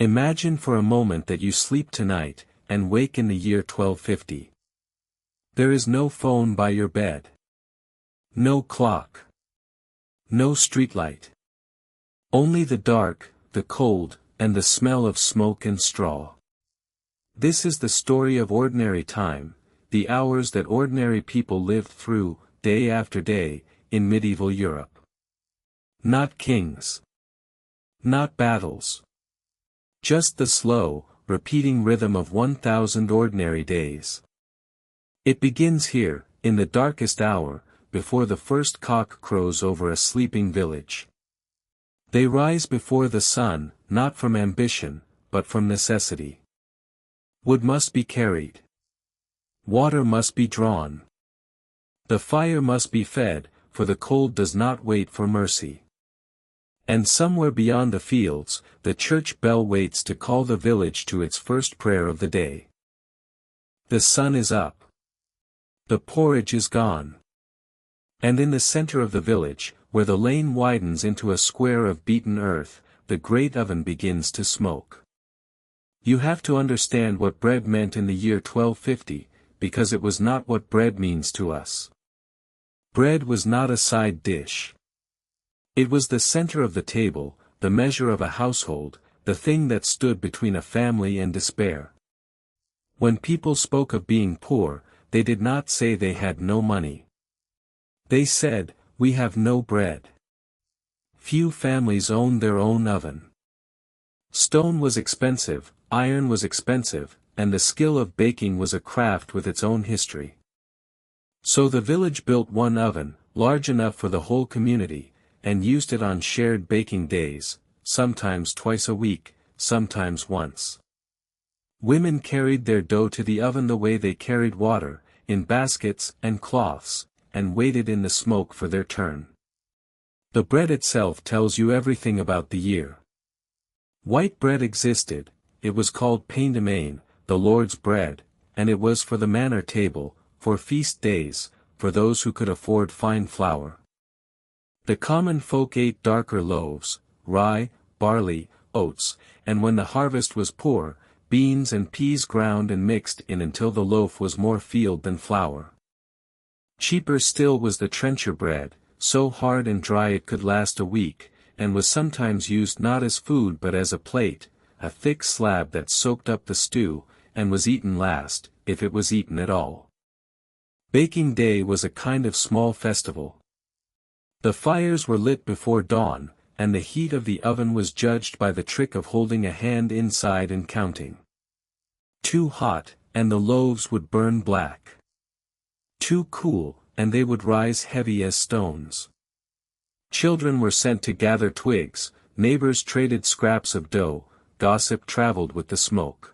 Imagine for a moment that you sleep tonight, and wake in the year 1250. There is no phone by your bed. No clock. No streetlight. Only the dark, the cold, and the smell of smoke and straw. This is the story of ordinary time, the hours that ordinary people lived through, day after day, in medieval Europe. Not kings. Not battles. Just the slow, repeating rhythm of 1,000 ordinary days. It begins here, in the darkest hour, before the first cock crows over a sleeping village. They rise before the sun, not from ambition, but from necessity. Wood must be carried. Water must be drawn. The fire must be fed, for the cold does not wait for mercy. And somewhere beyond the fields, the church bell waits to call the village to its first prayer of the day. The sun is up. The porridge is gone. And in the center of the village, where the lane widens into a square of beaten earth, the great oven begins to smoke. You have to understand what bread meant in the year 1250, because it was not what bread means to us. Bread was not a side dish. It was the center of the table, the measure of a household, the thing that stood between a family and despair. When people spoke of being poor, they did not say they had no money. They said, "We have no bread." Few families owned their own oven. Stone was expensive, iron was expensive, and the skill of baking was a craft with its own history. So the village built one oven, large enough for the whole community, and used it on shared baking days, sometimes twice a week, sometimes once. Women carried their dough to the oven the way they carried water, in baskets and cloths, and waited in the smoke for their turn. The bread itself tells you everything about the year. White bread existed, it was called pain de main, the Lord's bread, and it was for the manor table, for feast days, for those who could afford fine flour. The common folk ate darker loaves, rye, barley, oats, and when the harvest was poor, beans and peas ground and mixed in until the loaf was more field than flour. Cheaper still was the trencher bread, so hard and dry it could last a week, and was sometimes used not as food but as a plate, a thick slab that soaked up the stew, and was eaten last, if it was eaten at all. Baking day was a kind of small festival. The fires were lit before dawn, and the heat of the oven was judged by the trick of holding a hand inside and counting. Too hot, and the loaves would burn black. Too cool, and they would rise heavy as stones. Children were sent to gather twigs, neighbors traded scraps of dough, gossip traveled with the smoke.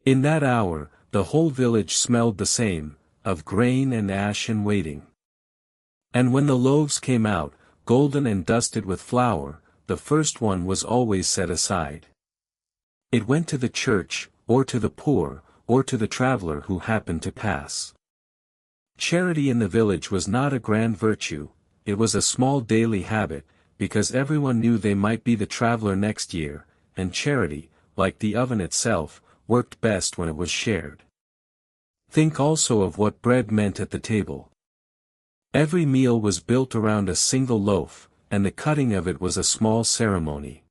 In that hour, the whole village smelled the same, of grain and ash and waiting. And when the loaves came out, golden and dusted with flour, the first one was always set aside. It went to the church, or to the poor, or to the traveler who happened to pass. Charity in the village was not a grand virtue, it was a small daily habit, because everyone knew they might be the traveler next year, and charity, like the oven itself, worked best when it was shared. Think also of what bread meant at the table. Every meal was built around a single loaf, and the cutting of it was a small ceremony.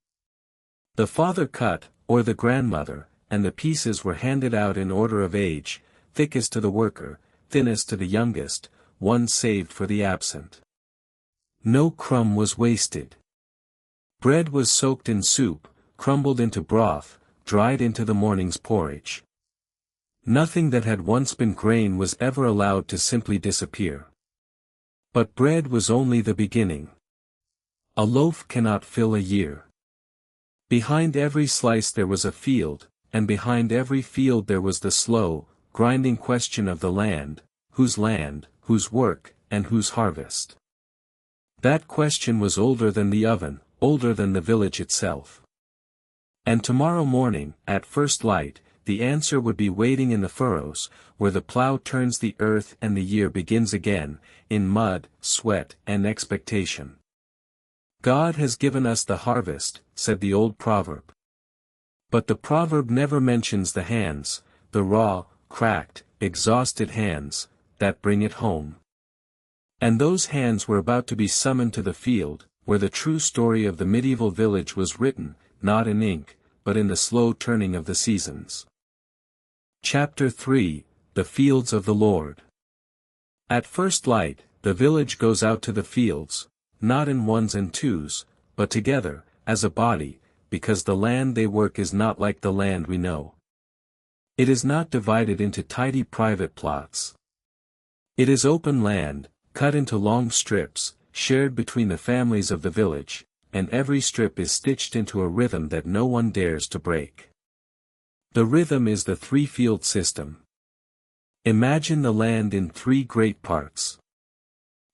The father cut, or the grandmother, and the pieces were handed out in order of age, thickest to the worker, thinnest to the youngest, one saved for the absent. No crumb was wasted. Bread was soaked in soup, crumbled into broth, dried into the morning's porridge. Nothing that had once been grain was ever allowed to simply disappear. But bread was only the beginning. A loaf cannot fill a year. Behind every slice there was a field, and behind every field there was the slow, grinding question of the land, whose work, and whose harvest. That question was older than the oven, older than the village itself. And tomorrow morning, at first light, the answer would be waiting in the furrows, where the plow turns the earth and the year begins again, in mud, sweat, and expectation. God has given us the harvest, said the old proverb. But the proverb never mentions the hands, the raw, cracked, exhausted hands, that bring it home. And those hands were about to be summoned to the field, where the true story of the medieval village was written, not in ink, but in the slow turning of the seasons. Chapter 3, The Fields of the Lord. At first light, the village goes out to the fields, not in ones and twos, but together, as a body, because the land they work is not like the land we know. It is not divided into tidy private plots. It is open land, cut into long strips, shared between the families of the village, and every strip is stitched into a rhythm that no one dares to break. The rhythm is the three-field system. Imagine the land in three great parts.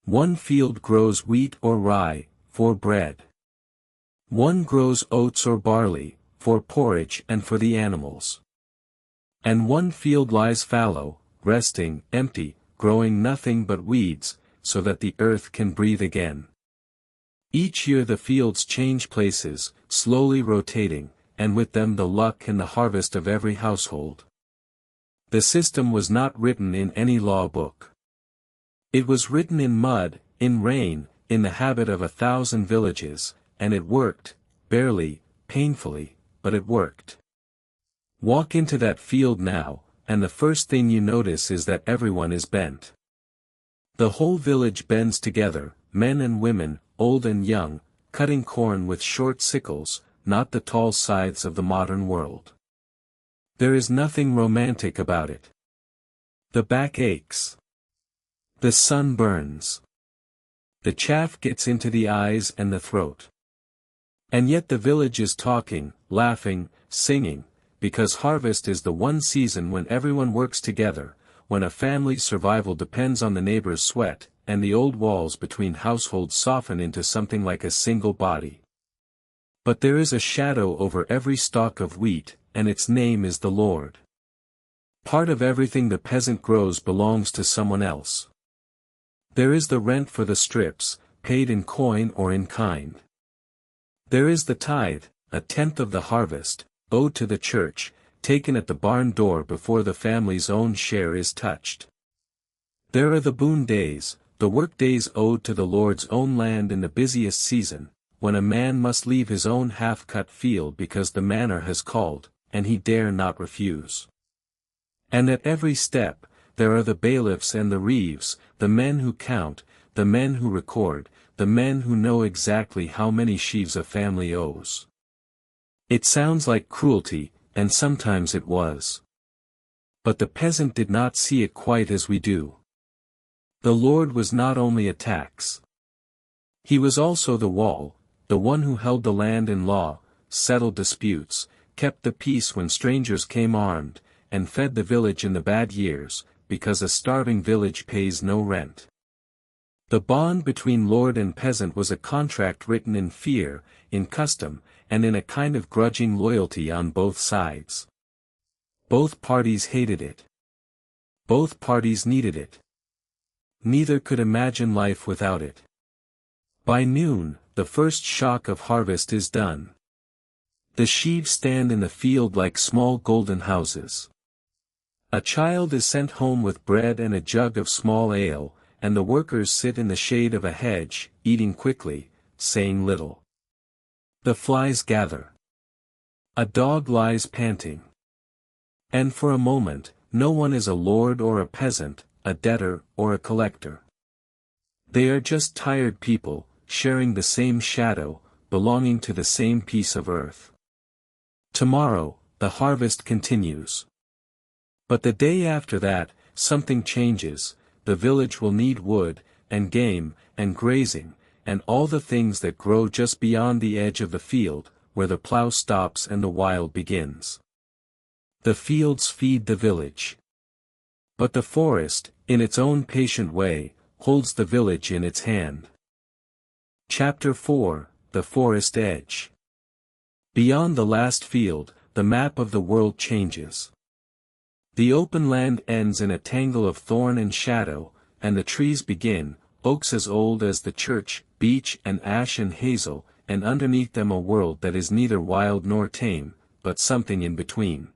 One field grows wheat or rye, for bread. One grows oats or barley, for porridge and for the animals. And one field lies fallow, resting, empty, growing nothing but weeds, so that the earth can breathe again. Each year the fields change places, slowly rotating, and with them the luck and the harvest of every household. The system was not written in any law book. It was written in mud, in rain, in the habit of 1,000 villages, and it worked, barely, painfully, but it worked. Walk into that field now, and the first thing you notice is that everyone is bent. The whole village bends together, men and women, old and young, cutting corn with short sickles, not the tall scythes of the modern world. There is nothing romantic about it. The back aches. The sun burns. The chaff gets into the eyes and the throat. And yet the village is talking, laughing, singing, because harvest is the one season when everyone works together, when a family's survival depends on the neighbor's sweat, and the old walls between households soften into something like a single body. But there is a shadow over every stalk of wheat, and its name is the Lord. Part of everything the peasant grows belongs to someone else. There is the rent for the strips, paid in coin or in kind. There is the tithe, a tenth of the harvest, owed to the church, taken at the barn door before the family's own share is touched. There are the boon days, the work days owed to the Lord's own land in the busiest season, when a man must leave his own half-cut field because the manor has called, and he dare not refuse. And at every step, there are the bailiffs and the reeves, the men who count, the men who record, the men who know exactly how many sheaves a family owes. It sounds like cruelty, and sometimes it was. But the peasant did not see it quite as we do. The Lord was not only a tax. He was also the wall, the one who held the land in law, settled disputes, kept the peace when strangers came armed, and fed the village in the bad years, because a starving village pays no rent. The bond between lord and peasant was a contract written in fear, in custom, and in a kind of grudging loyalty on both sides. Both parties hated it. Both parties needed it. Neither could imagine life without it. By noon, the first shock of harvest is done. The sheaves stand in the field like small golden houses. A child is sent home with bread and a jug of small ale, and the workers sit in the shade of a hedge, eating quickly, saying little. The flies gather. A dog lies panting. And for a moment, no one is a lord or a peasant, a debtor or a collector. They are just tired people, sharing the same shadow, belonging to the same piece of earth. Tomorrow, the harvest continues. But the day after that, something changes. The village will need wood, and game, and grazing, and all the things that grow just beyond the edge of the field, where the plow stops and the wild begins. The fields feed the village. But the forest, in its own patient way, holds the village in its hand. Chapter 4, The Forest Edge. Beyond the last field, the map of the world changes. The open land ends in a tangle of thorn and shadow, and the trees begin, oaks as old as the church, beech and ash and hazel, and underneath them a world that is neither wild nor tame, but something in between.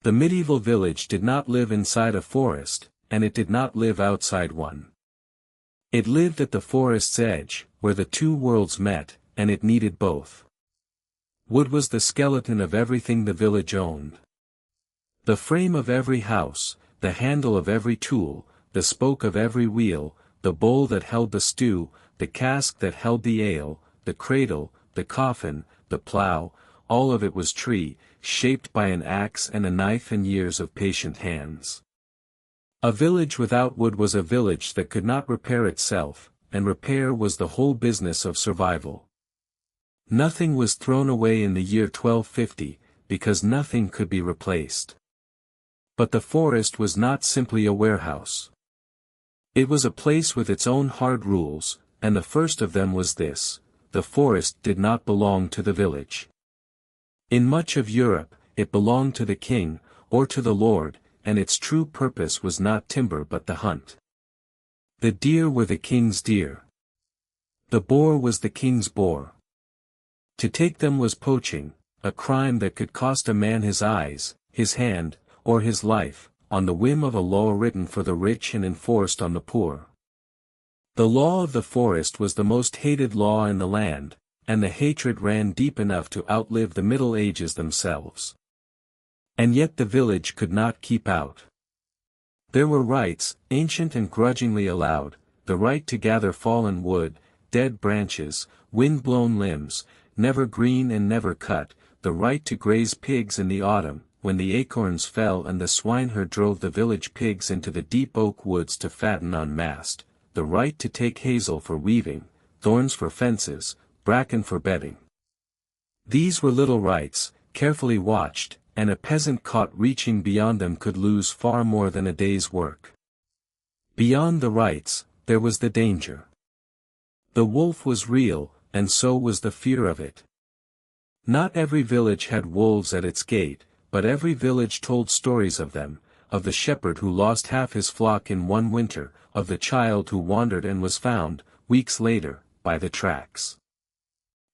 The medieval village did not live inside a forest, and it did not live outside one. It lived at the forest's edge, where the two worlds met, and it needed both. Wood was the skeleton of everything the village owned. The frame of every house, the handle of every tool, the spoke of every wheel, the bowl that held the stew, the cask that held the ale, the cradle, the coffin, the plough, all of it was tree, shaped by an axe and a knife and years of patient hands. A village without wood was a village that could not repair itself, and repair was the whole business of survival. Nothing was thrown away in the year 1250, because nothing could be replaced. But the forest was not simply a warehouse. It was a place with its own hard rules, and the first of them was this: the forest did not belong to the village. In much of Europe, it belonged to the king, or to the lord, and its true purpose was not timber but the hunt. The deer were the king's deer. The boar was the king's boar. To take them was poaching, a crime that could cost a man his eyes, his hand, or his life, on the whim of a law written for the rich and enforced on the poor. The law of the forest was the most hated law in the land, and the hatred ran deep enough to outlive the Middle Ages themselves. And yet the village could not keep out. There were rights, ancient and grudgingly allowed, the right to gather fallen wood, dead branches, wind-blown limbs, never green and never cut, the right to graze pigs in the autumn, when the acorns fell and the swineherd drove the village pigs into the deep oak woods to fatten on mast, the right to take hazel for weaving, thorns for fences, bracken for bedding. These were little rights, carefully watched, and a peasant caught reaching beyond them could lose far more than a day's work. Beyond the rights, there was the danger. The wolf was real, and so was the fear of it. Not every village had wolves at its gate, but every village told stories of them, of the shepherd who lost half his flock in one winter, of the child who wandered and was found, weeks later, by the tracks.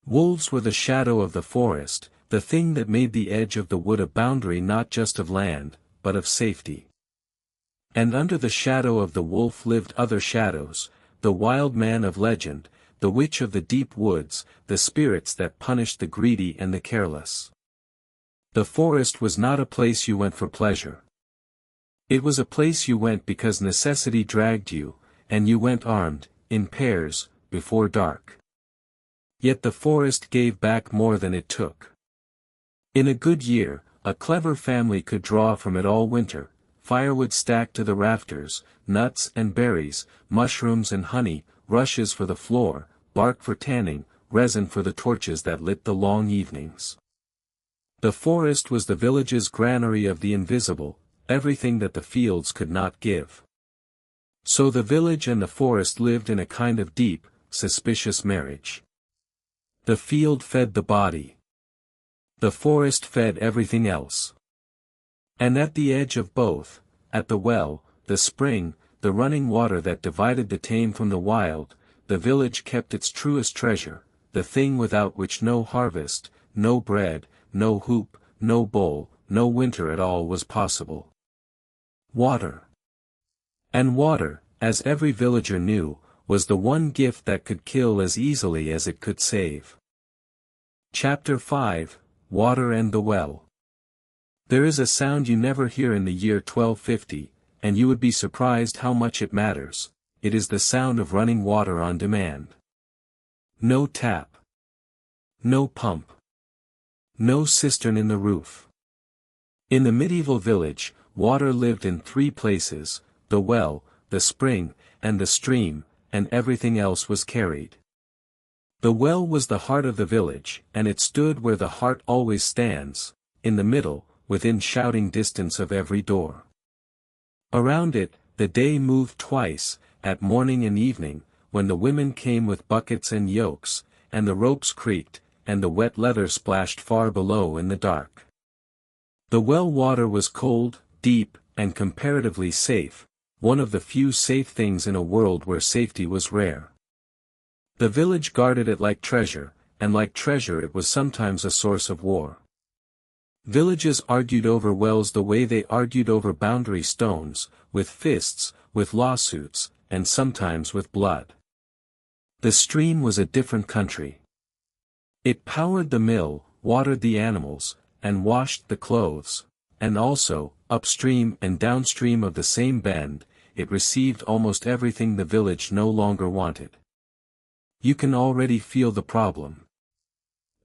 Wolves were the shadow of the forest, the thing that made the edge of the wood a boundary not just of land, but of safety. And under the shadow of the wolf lived other shadows, the wild man of legend, the witch of the deep woods, the spirits that punished the greedy and the careless. The forest was not a place you went for pleasure. It was a place you went because necessity dragged you, and you went armed, in pairs, before dark. Yet the forest gave back more than it took. In a good year, a clever family could draw from it all winter, firewood stacked to the rafters, nuts and berries, mushrooms and honey, rushes for the floor, bark for tanning, resin for the torches that lit the long evenings. The forest was the village's granary of the invisible, everything that the fields could not give. So the village and the forest lived in a kind of deep, suspicious marriage. The field fed the body. The forest fed everything else. And at the edge of both, at the well, the spring, the running water that divided the tame from the wild, the village kept its truest treasure, the thing without which no harvest, no bread, no hoop, no bowl, no winter at all was possible. Water. And water, as every villager knew, was the one gift that could kill as easily as it could save. Chapter 5, Water and the Well. There is a sound you never hear in the year 1250, and you would be surprised how much it matters. It is the sound of running water on demand. No tap. No pump. No cistern in the roof. In the medieval village, water lived in three places: the well, the spring, and the stream, and everything else was carried. The well was the heart of the village, and it stood where the heart always stands, in the middle, within shouting distance of every door. Around it, the day moved twice, at morning and evening, when the women came with buckets and yokes, and the ropes creaked, and the wet leather splashed far below in the dark. The well water was cold, deep, and comparatively safe, one of the few safe things in a world where safety was rare. The village guarded it like treasure, and like treasure it was sometimes a source of war. Villages argued over wells the way they argued over boundary stones, with fists, with lawsuits, and sometimes with blood. The stream was a different country. It powered the mill, watered the animals, and washed the clothes, and also, upstream and downstream of the same bend, it received almost everything the village no longer wanted. You can already feel the problem.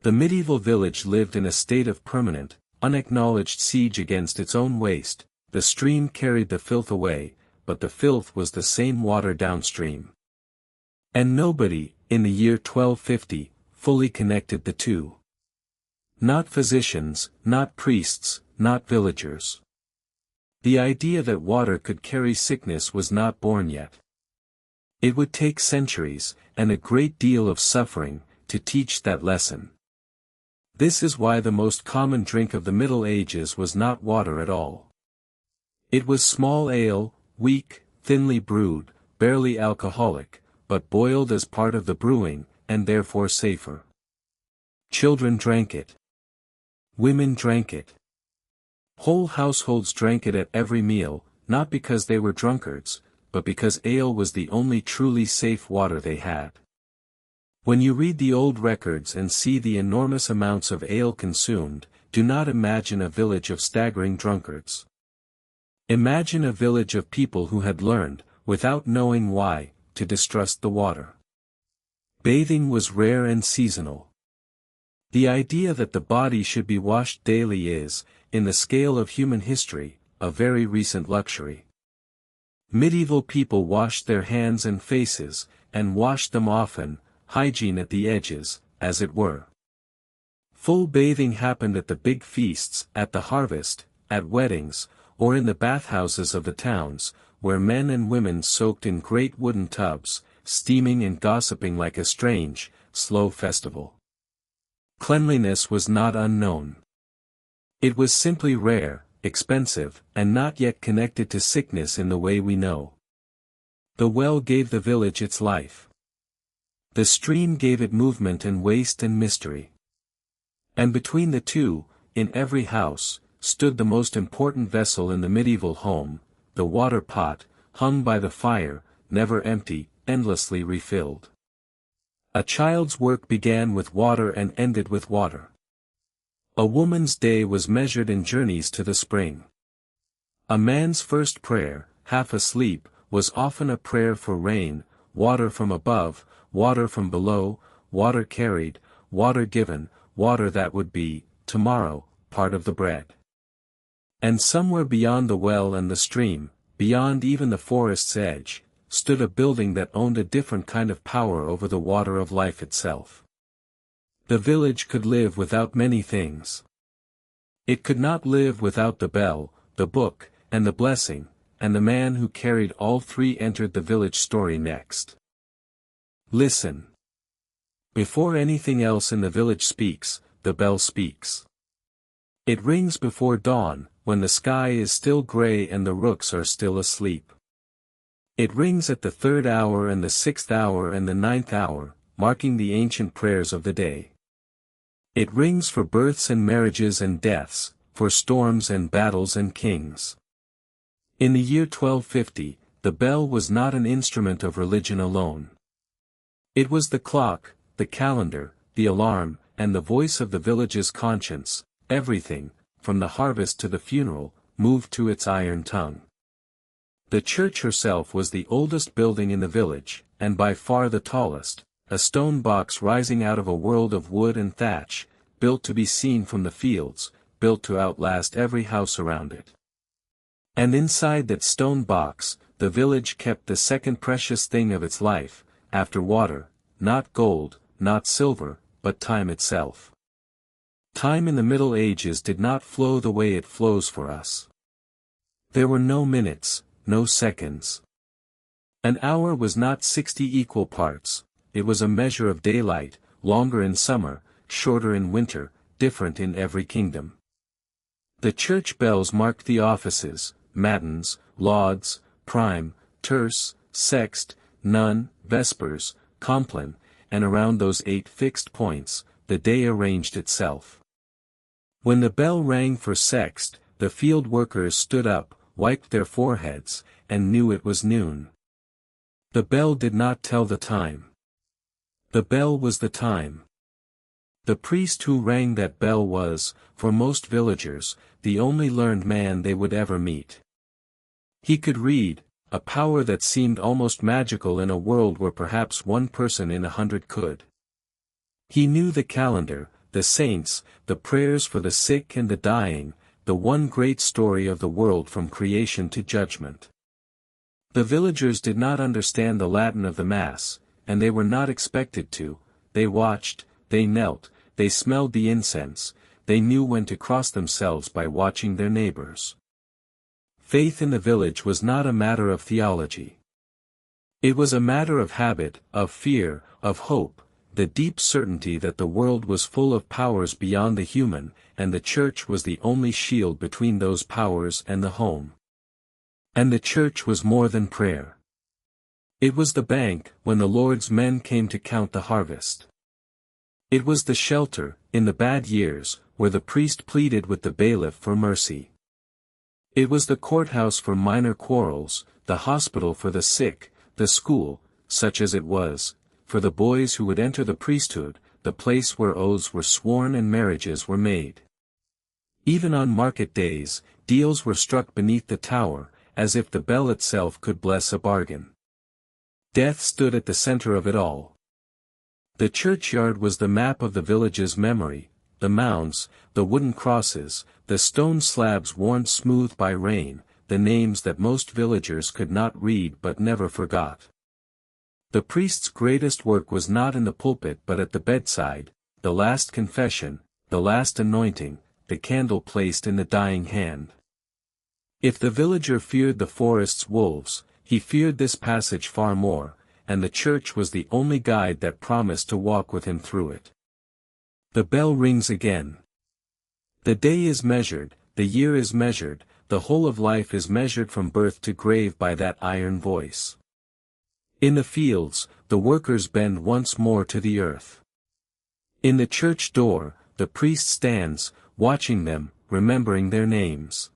The medieval village lived in a state of permanent, unacknowledged siege against its own waste. The stream carried the filth away, but the filth was the same water downstream. And nobody, in the year 1250, fully connected the two. Not physicians, not priests, not villagers. The idea that water could carry sickness was not born yet. It would take centuries, and a great deal of suffering, to teach that lesson. This is why the most common drink of the Middle Ages was not water at all. It was small ale, weak, thinly brewed, barely alcoholic, but boiled as part of the brewing, and therefore safer. Children drank it. Women drank it. Whole households drank it at every meal, not because they were drunkards, but because ale was the only truly safe water they had. When you read the old records and see the enormous amounts of ale consumed, do not imagine a village of staggering drunkards. Imagine a village of people who had learned, without knowing why, to distrust the water. Bathing was rare and seasonal. The idea that the body should be washed daily is, in the scale of human history, a very recent luxury. Medieval people washed their hands and faces, and washed them often, hygiene at the edges, as it were. Full bathing happened at the big feasts, at the harvest, at weddings, or in the bathhouses of the towns, where men and women soaked in great wooden tubs, steaming and gossiping like a strange, slow festival. Cleanliness was not unknown. It was simply rare, expensive, and not yet connected to sickness in the way we know. The well gave the village its life. The stream gave it movement and waste and mystery. And between the two, in every house, stood the most important vessel in the medieval home, the water pot, hung by the fire, never empty, endlessly refilled. A child's work began with water and ended with water. A woman's day was measured in journeys to the spring. A man's first prayer, half asleep, was often a prayer for rain, water from above, water from below, water carried, water given, water that would be, tomorrow, part of the bread. And somewhere beyond the well and the stream, beyond even the forest's edge, stood a building that owned a different kind of power over the water of life itself. The village could live without many things. It could not live without the bell, the book, and the blessing, and the man who carried all three entered the village story next. Listen. Before anything else in the village speaks, the bell speaks. It rings before dawn, when the sky is still gray and the rooks are still asleep. It rings at the 3rd hour and the 6th hour and the 9th hour, marking the ancient prayers of the day. It rings for births and marriages and deaths, for storms and battles and kings. In the year 1250, the bell was not an instrument of religion alone. It was the clock, the calendar, the alarm, and the voice of the village's conscience. Everything, from the harvest to the funeral, moved to its iron tongue. The church herself was the oldest building in the village, and by far the tallest, a stone box rising out of a world of wood and thatch, built to be seen from the fields, built to outlast every house around it. And inside that stone box, the village kept the second precious thing of its life, after water, not gold, not silver, but time itself. Time in the Middle Ages did not flow the way it flows for us. There were no minutes, no seconds. An hour was not 60 equal parts, it was a measure of daylight, longer in summer, shorter in winter, different in every kingdom. The church bells marked the offices, matins, lauds, prime, terce, sext, none, vespers, compline, and around those 8 fixed points, the day arranged itself. When the bell rang for sext, the field workers stood up, wiped their foreheads, and knew it was noon. The bell did not tell the time. The bell was the time. The priest who rang that bell was, for most villagers, the only learned man they would ever meet. He could read, a power that seemed almost magical in a world where perhaps one person in 100 could. He knew the calendar, the saints, the prayers for the sick and the dying, the one great story of the world from creation to judgment. The villagers did not understand the Latin of the Mass, and they were not expected to. They watched, they knelt, they smelled the incense, they knew when to cross themselves by watching their neighbors. Faith in the village was not a matter of theology. It was a matter of habit, of fear, of hope, the deep certainty that the world was full of powers beyond the human, and the church was the only shield between those powers and the home. And the church was more than prayer. It was the bank, when the Lord's men came to count the harvest. It was the shelter, in the bad years, where the priest pleaded with the bailiff for mercy. It was the courthouse for minor quarrels, the hospital for the sick, the school, such as it was, for the boys who would enter the priesthood, the place where oaths were sworn and marriages were made. Even on market days, deals were struck beneath the tower, as if the bell itself could bless a bargain. Death stood at the center of it all. The churchyard was the map of the village's memory, the mounds, the wooden crosses, the stone slabs worn smooth by rain, the names that most villagers could not read but never forgot. The priest's greatest work was not in the pulpit but at the bedside, the last confession, the last anointing, the candle placed in the dying hand. If the villager feared the forest's wolves, he feared this passage far more, and the church was the only guide that promised to walk with him through it. The bell rings again. The day is measured, the year is measured, the whole of life is measured from birth to grave by that iron voice. In the fields, the workers bend once more to the earth. In the church door, the priest stands, watching them, remembering their names.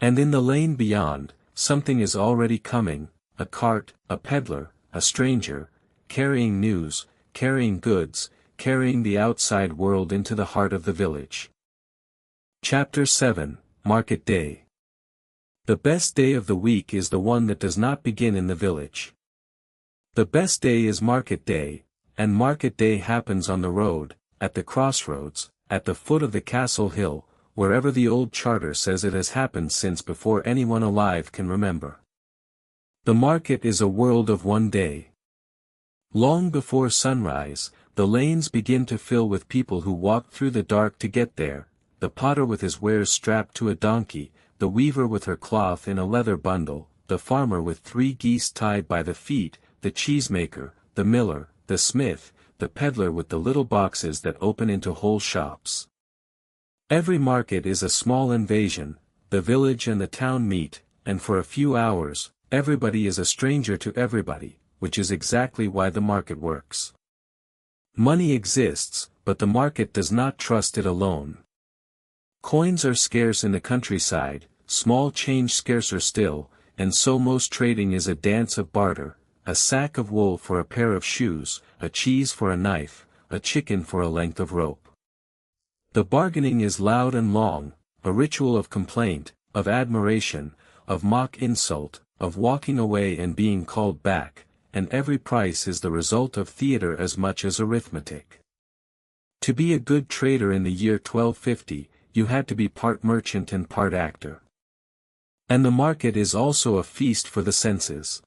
And in the lane beyond, something is already coming, a cart, a peddler, a stranger, carrying news, carrying goods, carrying the outside world into the heart of the village. Chapter 7, Market Day. The best day of the week is the one that does not begin in the village. The best day is market day, and market day happens on the road, at the crossroads, at the foot of the castle hill, wherever the old charter says it has happened since before anyone alive can remember. The market is a world of one day. Long before sunrise, the lanes begin to fill with people who walk through the dark to get there, the potter with his wares strapped to a donkey, the weaver with her cloth in a leather bundle, the farmer with 3 geese tied by the feet, the cheesemaker, the miller, the smith, the peddler with the little boxes that open into whole shops. Every market is a small invasion, the village and the town meet, and for a few hours, everybody is a stranger to everybody, which is exactly why the market works. Money exists, but the market does not trust it alone. Coins are scarce in the countryside, small change scarcer still, and so most trading is a dance of barter, a sack of wool for a pair of shoes, a cheese for a knife, a chicken for a length of rope. The bargaining is loud and long, a ritual of complaint, of admiration, of mock insult, of walking away and being called back, and every price is the result of theater as much as arithmetic. To be a good trader in the year 1250, you had to be part merchant and part actor. And the market is also a feast for the senses.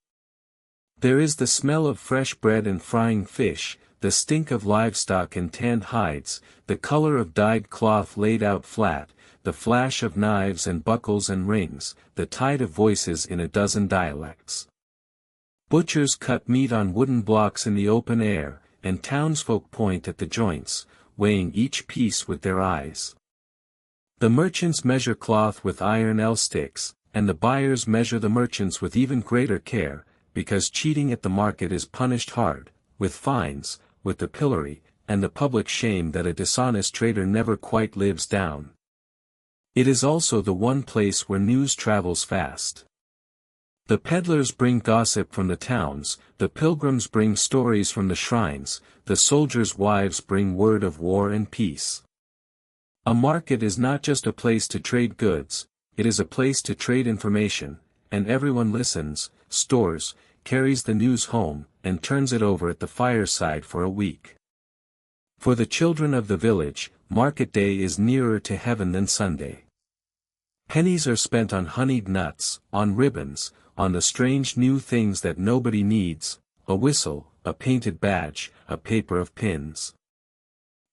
There is the smell of fresh bread and frying fish, the stink of livestock and tanned hides, the color of dyed cloth laid out flat, the flash of knives and buckles and rings, the tide of voices in a dozen dialects. Butchers cut meat on wooden blocks in the open air, and townsfolk point at the joints, weighing each piece with their eyes. The merchants measure cloth with iron L-sticks, and the buyers measure the merchants with even greater care, because cheating at the market is punished hard, with fines, with the pillory, and the public shame that a dishonest trader never quite lives down. It is also the one place where news travels fast. The peddlers bring gossip from the towns, the pilgrims bring stories from the shrines, the soldiers' wives bring word of war and peace. A market is not just a place to trade goods, it is a place to trade information, and everyone listens, stores, carries the news home, and turns it over at the fireside for a week. For the children of the village, market day is nearer to heaven than Sunday. Pennies are spent on honeyed nuts, on ribbons, on the strange new things that nobody needs, a whistle, a painted badge, a paper of pins.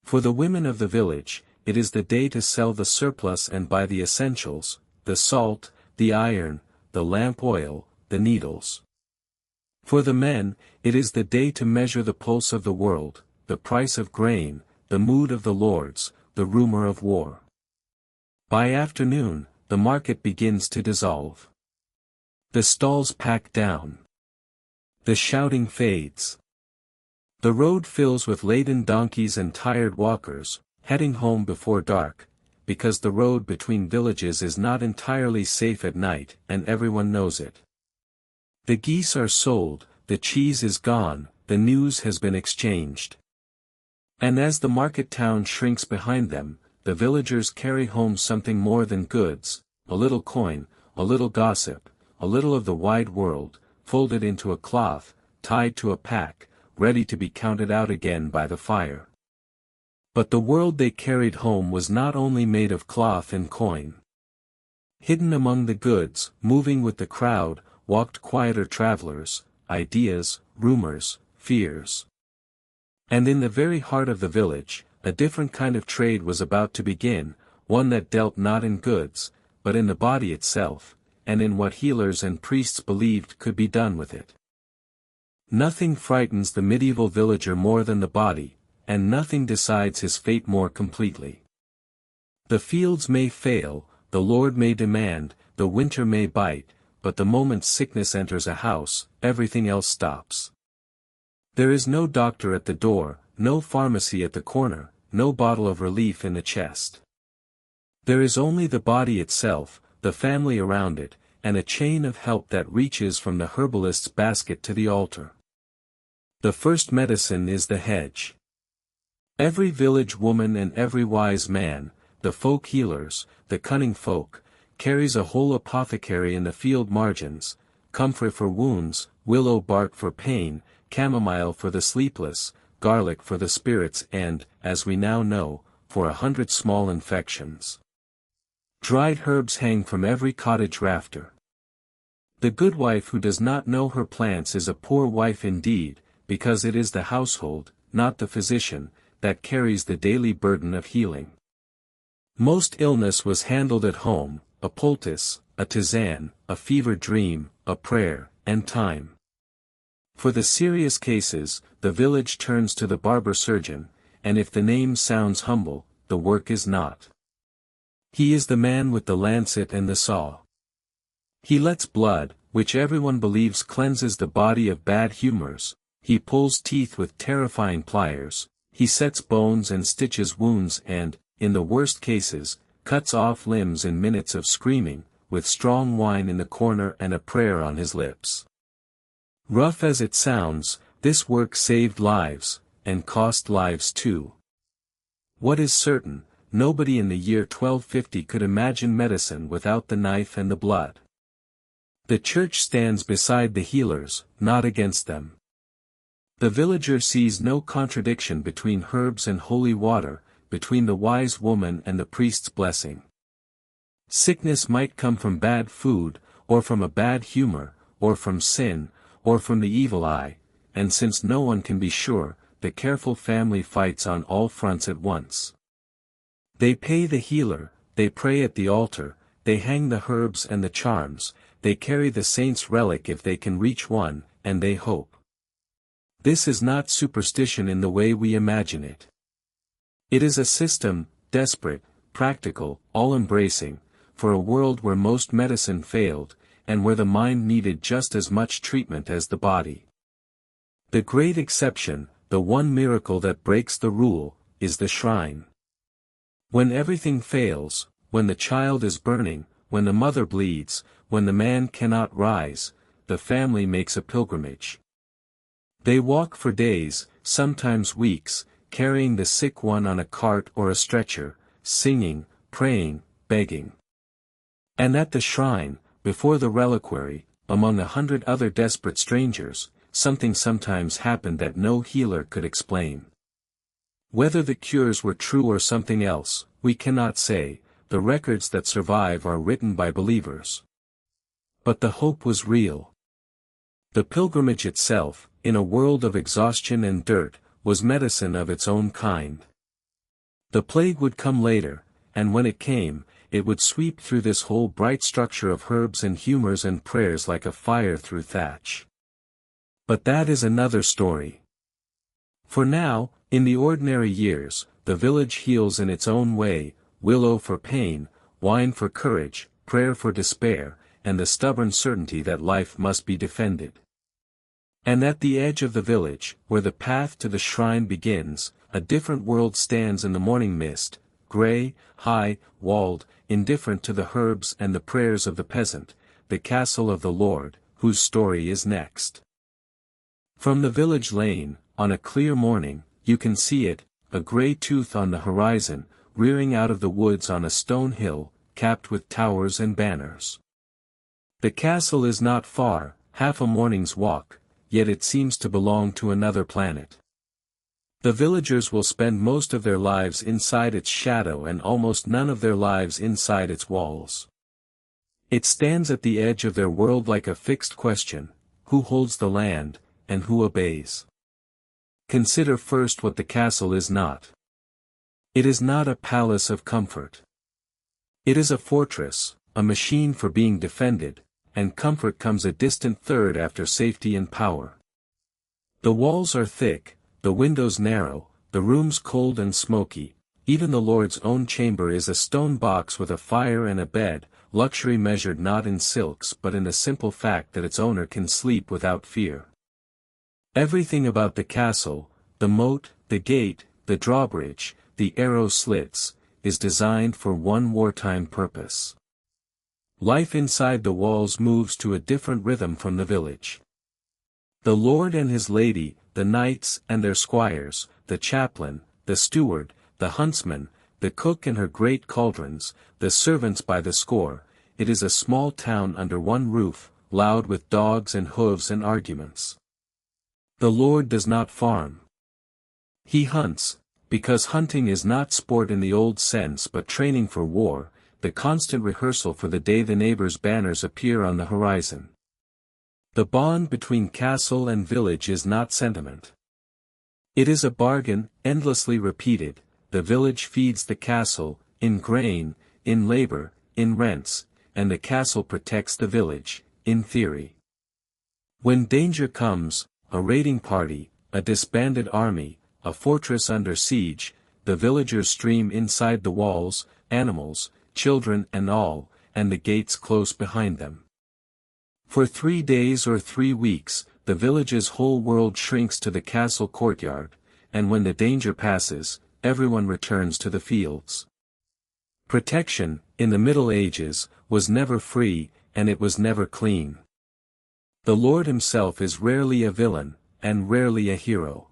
For the women of the village, it is the day to sell the surplus and buy the essentials, the salt, the iron, the lamp oil, the needles. For the men, it is the day to measure the pulse of the world, the price of grain, the mood of the lords, the rumor of war. By afternoon, the market begins to dissolve. The stalls pack down. The shouting fades. The road fills with laden donkeys and tired walkers, heading home before dark, because the road between villages is not entirely safe at night, and everyone knows it. The geese are sold, the cheese is gone, the news has been exchanged. And as the market town shrinks behind them, the villagers carry home something more than goods, a little coin, a little gossip, a little of the wide world, folded into a cloth, tied to a pack, ready to be counted out again by the fire. But the world they carried home was not only made of cloth and coin. Hidden among the goods, moving with the crowd, walked quieter travelers, ideas, rumors, fears. And in the very heart of the village, a different kind of trade was about to begin, one that dealt not in goods, but in the body itself, and in what healers and priests believed could be done with it. Nothing frightens the medieval villager more than the body, and nothing decides his fate more completely. The fields may fail, the Lord may demand, the winter may bite, but the moment sickness enters a house, everything else stops. There is no doctor at the door, no pharmacy at the corner, no bottle of relief in the chest. There is only the body itself, the family around it, and a chain of help that reaches from the herbalist's basket to the altar. The first medicine is the hedge. Every village woman and every wise man, the folk healers, the cunning folk, carries a whole apothecary in the field margins, comfrey for wounds, willow bark for pain, chamomile for the sleepless, garlic for the spirits and, as we now know, for 100 small infections. Dried herbs hang from every cottage rafter. The good wife who does not know her plants is a poor wife indeed, because it is the household, not the physician, that carries the daily burden of healing. Most illness was handled at home, a poultice, a tisane, a fever dream, a prayer, and time. For the serious cases, the village turns to the barber surgeon, and if the name sounds humble, the work is not. He is the man with the lancet and the saw. He lets blood, which everyone believes cleanses the body of bad humors, he pulls teeth with terrifying pliers, he sets bones and stitches wounds and, in the worst cases, cuts off limbs in minutes of screaming, with strong wine in the corner and a prayer on his lips. Rough as it sounds, this work saved lives, and cost lives too. What is certain, nobody in the year 1250 could imagine medicine without the knife and the blood. The church stands beside the healers, not against them. The villager sees no contradiction between herbs and holy water, between the wise woman and the priest's blessing. Sickness might come from bad food, or from a bad humor, or from sin, or from the evil eye, and since no one can be sure, the careful family fights on all fronts at once. They pay the healer, they pray at the altar, they hang the herbs and the charms, they carry the saint's relic if they can reach one, and they hope. This is not superstition in the way we imagine it. It is a system, desperate, practical, all-embracing, for a world where most medicine failed, and where the mind needed just as much treatment as the body. The great exception, the one miracle that breaks the rule, is the shrine. When everything fails, when the child is burning, when the mother bleeds, when the man cannot rise, the family makes a pilgrimage. They walk for days, sometimes weeks, carrying the sick one on a cart or a stretcher, singing, praying, begging. And at the shrine, before the reliquary, among 100 other desperate strangers, something sometimes happened that no healer could explain. Whether the cures were true or something else, we cannot say. The records that survive are written by believers. But the hope was real. The pilgrimage itself, in a world of exhaustion and dirt, was medicine of its own kind. The plague would come later, and when it came, it would sweep through this whole bright structure of herbs and humors and prayers like a fire through thatch. But that is another story. For now, in the ordinary years, the village heals in its own way, willow for pain, wine for courage, prayer for despair, and the stubborn certainty that life must be defended. And at the edge of the village, where the path to the shrine begins, a different world stands in the morning mist, grey, high, walled, indifferent to the herbs and the prayers of the peasant, the castle of the Lord, whose story is next. From the village lane, on a clear morning, you can see it, a grey tooth on the horizon, rearing out of the woods on a stone hill, capped with towers and banners. The castle is not far, half a morning's walk, yet it seems to belong to another planet. The villagers will spend most of their lives inside its shadow and almost none of their lives inside its walls. It stands at the edge of their world like a fixed question: who holds the land, and who obeys? Consider first what the castle is not. It is not a palace of comfort. It is a fortress, a machine for being defended, and comfort comes a distant third after safety and power. The walls are thick, the windows narrow, the rooms cold and smoky. Even the Lord's own chamber is a stone box with a fire and a bed, luxury measured not in silks but in the simple fact that its owner can sleep without fear. Everything about the castle, the moat, the gate, the drawbridge, the arrow slits, is designed for one wartime purpose. Life inside the walls moves to a different rhythm from the village. The lord and his lady, the knights and their squires, the chaplain, the steward, the huntsman, the cook and her great cauldrons, the servants by the score, it is a small town under one roof, loud with dogs and hooves and arguments. The Lord does not farm. He hunts, because hunting is not sport in the old sense but training for war, the constant rehearsal for the day the neighbor's banners appear on the horizon. The bond between castle and village is not sentiment. It is a bargain, endlessly repeated. The village feeds the castle, in grain, in labor, in rents, and the castle protects the village, in theory. When danger comes, a raiding party, a disbanded army, a fortress under siege, the villagers stream inside the walls, animals, children and all, and the gates close behind them. For 3 days or 3 weeks, the village's whole world shrinks to the castle courtyard, and when the danger passes, everyone returns to the fields. Protection, in the Middle Ages, was never free, and it was never clean. The Lord himself is rarely a villain, and rarely a hero.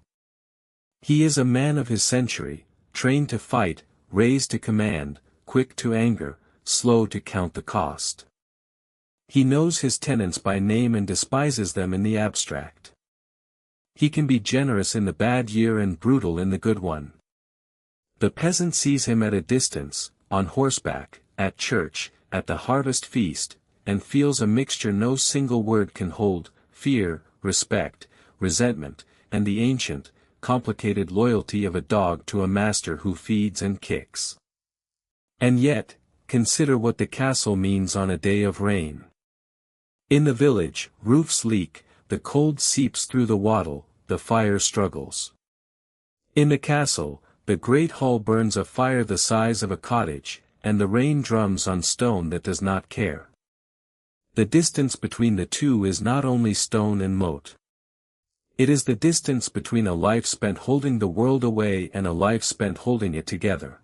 He is a man of his century, trained to fight, raised to command, quick to anger, slow to count the cost. He knows his tenants by name and despises them in the abstract. He can be generous in the bad year and brutal in the good one. The peasant sees him at a distance, on horseback, at church, at the harvest feast, and feels a mixture no single word can hold: fear, respect, resentment, and the ancient, complicated loyalty of a dog to a master who feeds and kicks. And yet, consider what the castle means on a day of rain. In the village, roofs leak, the cold seeps through the wattle, the fire struggles. In the castle, the great hall burns a fire the size of a cottage, and the rain drums on stone that does not care. The distance between the two is not only stone and moat. It is the distance between a life spent holding the world away and a life spent holding it together.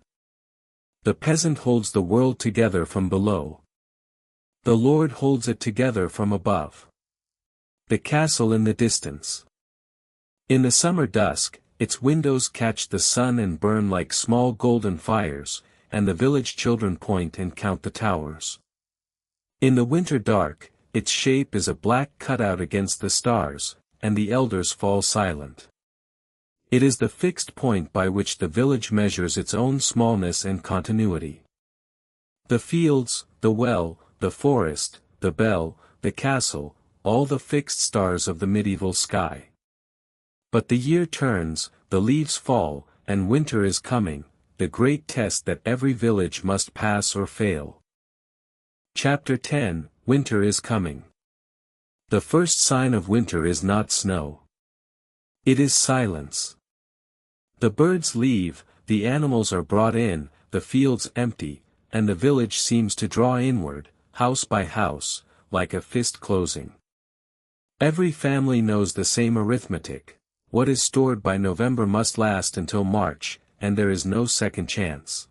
The peasant holds the world together from below. The Lord holds it together from above. The castle in the distance. In the summer dusk, its windows catch the sun and burn like small golden fires, and the village children point and count the towers. In the winter dark, its shape is a black cutout against the stars, and the elders fall silent. It is the fixed point by which the village measures its own smallness and continuity. The fields, the well, the forest, the bell, the castle, all the fixed stars of the medieval sky. But the year turns, the leaves fall, and winter is coming, the great test that every village must pass or fail. Chapter 10, Winter is Coming. The first sign of winter is not snow. It is silence. The birds leave, the animals are brought in, the fields empty, and the village seems to draw inward, house by house, like a fist closing. Every family knows the same arithmetic: what is stored by November must last until March, and there is no second chance.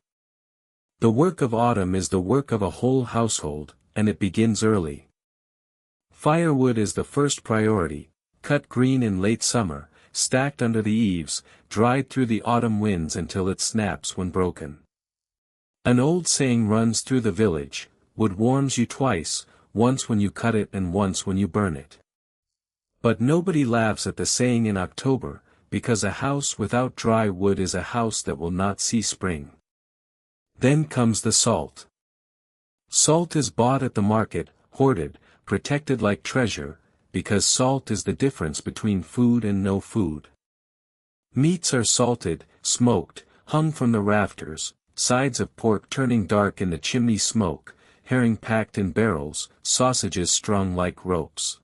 The work of autumn is the work of a whole household, and it begins early. Firewood is the first priority, cut green in late summer, stacked under the eaves, dried through the autumn winds until it snaps when broken. An old saying runs through the village: wood warms you twice, once when you cut it and once when you burn it. But nobody laughs at the saying in October, because a house without dry wood is a house that will not see spring. Then comes the salt. Salt is bought at the market, hoarded, protected like treasure, because salt is the difference between food and no food. Meats are salted, smoked, hung from the rafters, sides of pork turning dark in the chimney smoke, herring packed in barrels, sausages strung like ropes.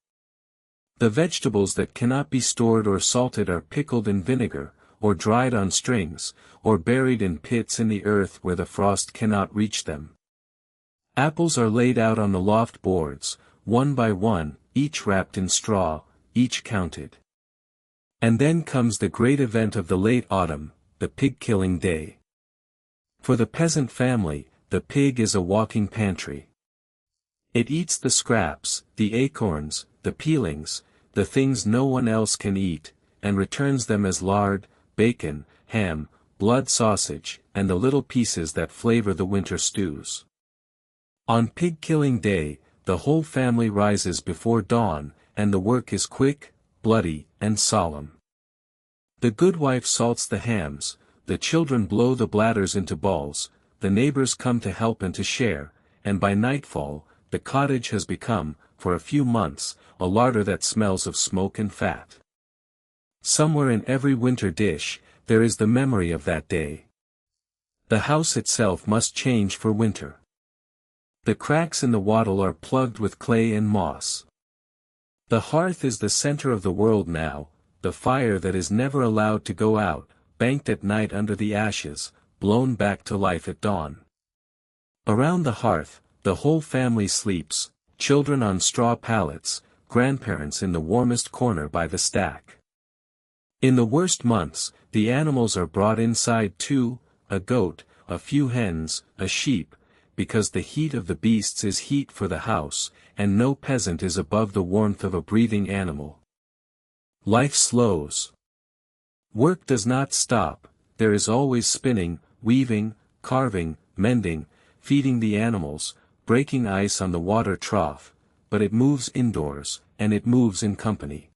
The vegetables that cannot be stored or salted are pickled in vinegar, or dried on strings, or buried in pits in the earth where the frost cannot reach them. Apples are laid out on the loft boards, one by one, each wrapped in straw, each counted. And then comes the great event of the late autumn, the pig-killing day. For the peasant family, the pig is a walking pantry. It eats the scraps, the acorns, the peelings, the things no one else can eat, and returns them as lard, bacon, ham, blood sausage, and the little pieces that flavor the winter stews. On pig-killing day, the whole family rises before dawn, and the work is quick, bloody, and solemn. The good wife salts the hams, the children blow the bladders into balls, the neighbors come to help and to share, and by nightfall, the cottage has become, for a few months, a larder that smells of smoke and fat. Somewhere in every winter dish, there is the memory of that day. The house itself must change for winter. The cracks in the wattle are plugged with clay and moss. The hearth is the center of the world now, the fire that is never allowed to go out, banked at night under the ashes, blown back to life at dawn. Around the hearth, the whole family sleeps, children on straw pallets, grandparents in the warmest corner by the stack. In the worst months, the animals are brought inside too, a goat, a few hens, a sheep, because the heat of the beasts is heat for the house, and no peasant is above the warmth of a breathing animal. Life slows. Work does not stop, there is always spinning, weaving, carving, mending, feeding the animals, breaking ice on the water trough, but it moves indoors, and it moves in company.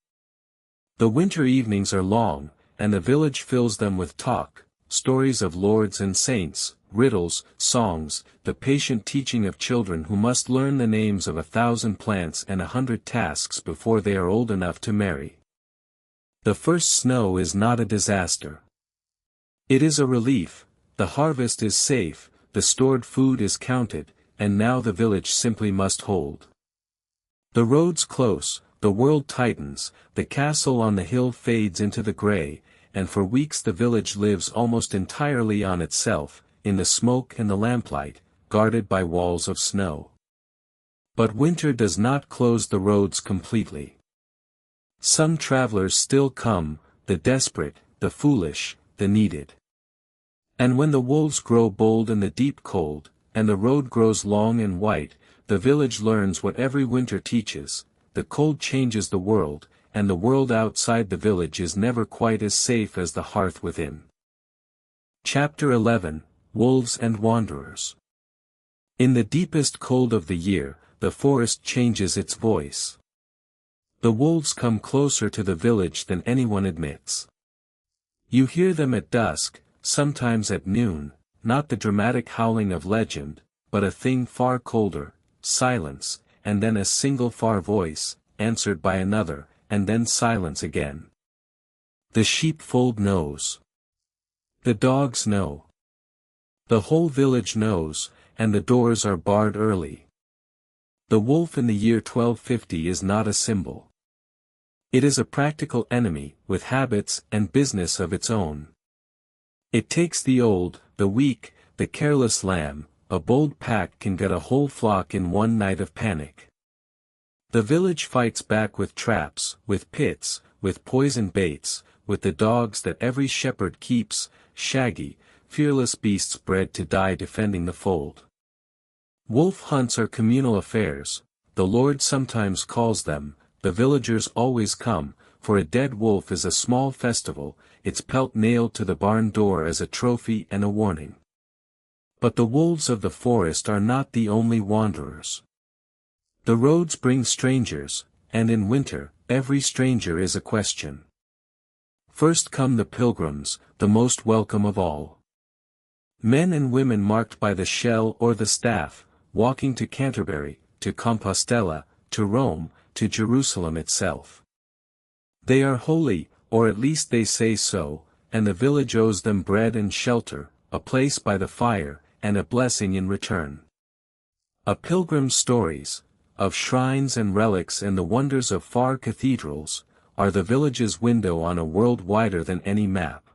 The winter evenings are long, and the village fills them with talk, stories of lords and saints, riddles, songs, the patient teaching of children who must learn the names of 1,000 plants and 100 tasks before they are old enough to marry. The first snow is not a disaster. It is a relief, the harvest is safe, the stored food is counted, and now the village simply must hold. The road's close, the world tightens, the castle on the hill fades into the gray, and for weeks the village lives almost entirely on itself, in the smoke and the lamplight, guarded by walls of snow. But winter does not close the roads completely. Some travelers still come, the desperate, the foolish, the needed. And when the wolves grow bold in the deep cold, and the road grows long and white, the village learns what every winter teaches: the cold changes the world, and the world outside the village is never quite as safe as the hearth within. Chapter 11, Wolves and Wanderers. In the deepest cold of the year, the forest changes its voice. The wolves come closer to the village than anyone admits. You hear them at dusk, sometimes at noon, not the dramatic howling of legend, but a thing far colder: silence, and then a single far voice, answered by another, and then silence again. The sheepfold knows. The dogs know. The whole village knows, and the doors are barred early. The wolf in the year 1250 is not a symbol. It is a practical enemy, with habits and business of its own. It takes the old, the weak, the careless lamb. A bold pack can get a whole flock in one night of panic. The village fights back with traps, with pits, with poison baits, with the dogs that every shepherd keeps, shaggy, fearless beasts bred to die defending the fold. Wolf hunts are communal affairs, the Lord sometimes calls them. The villagers always come, for a dead wolf is a small festival, its pelt nailed to the barn door as a trophy and a warning. But the wolves of the forest are not the only wanderers. The roads bring strangers, and in winter, every stranger is a question. First come the pilgrims, the most welcome of all. Men and women marked by the shell or the staff, walking to Canterbury, to Compostela, to Rome, to Jerusalem itself. They are holy, or at least they say so, and the village owes them bread and shelter, a place by the fire, and a blessing in return. A pilgrim's stories, of shrines and relics and the wonders of far cathedrals, are the village's window on a world wider than any map.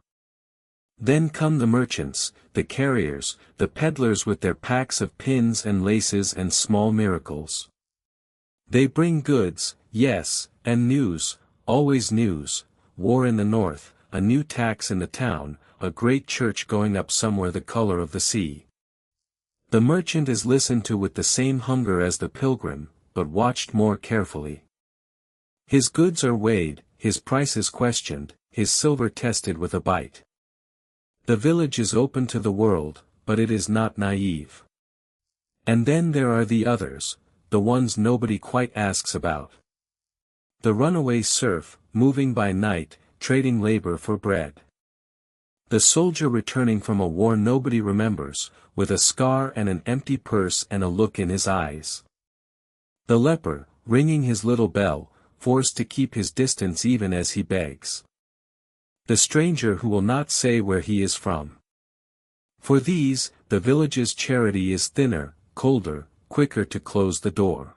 Then come the merchants, the carriers, the peddlers with their packs of pins and laces and small miracles. They bring goods, yes, and news, always news: war in the north, a new tax in the town, a great church going up somewhere the color of the sea. The merchant is listened to with the same hunger as the pilgrim, but watched more carefully. His goods are weighed, his prices questioned, his silver tested with a bite. The village is open to the world, but it is not naive. And then there are the others, the ones nobody quite asks about. The runaway serf, moving by night, trading labor for bread. The soldier returning from a war nobody remembers, with a scar and an empty purse and a look in his eyes. The leper, ringing his little bell, forced to keep his distance even as he begs. The stranger who will not say where he is from. For these, the village's charity is thinner, colder, quicker to close the door.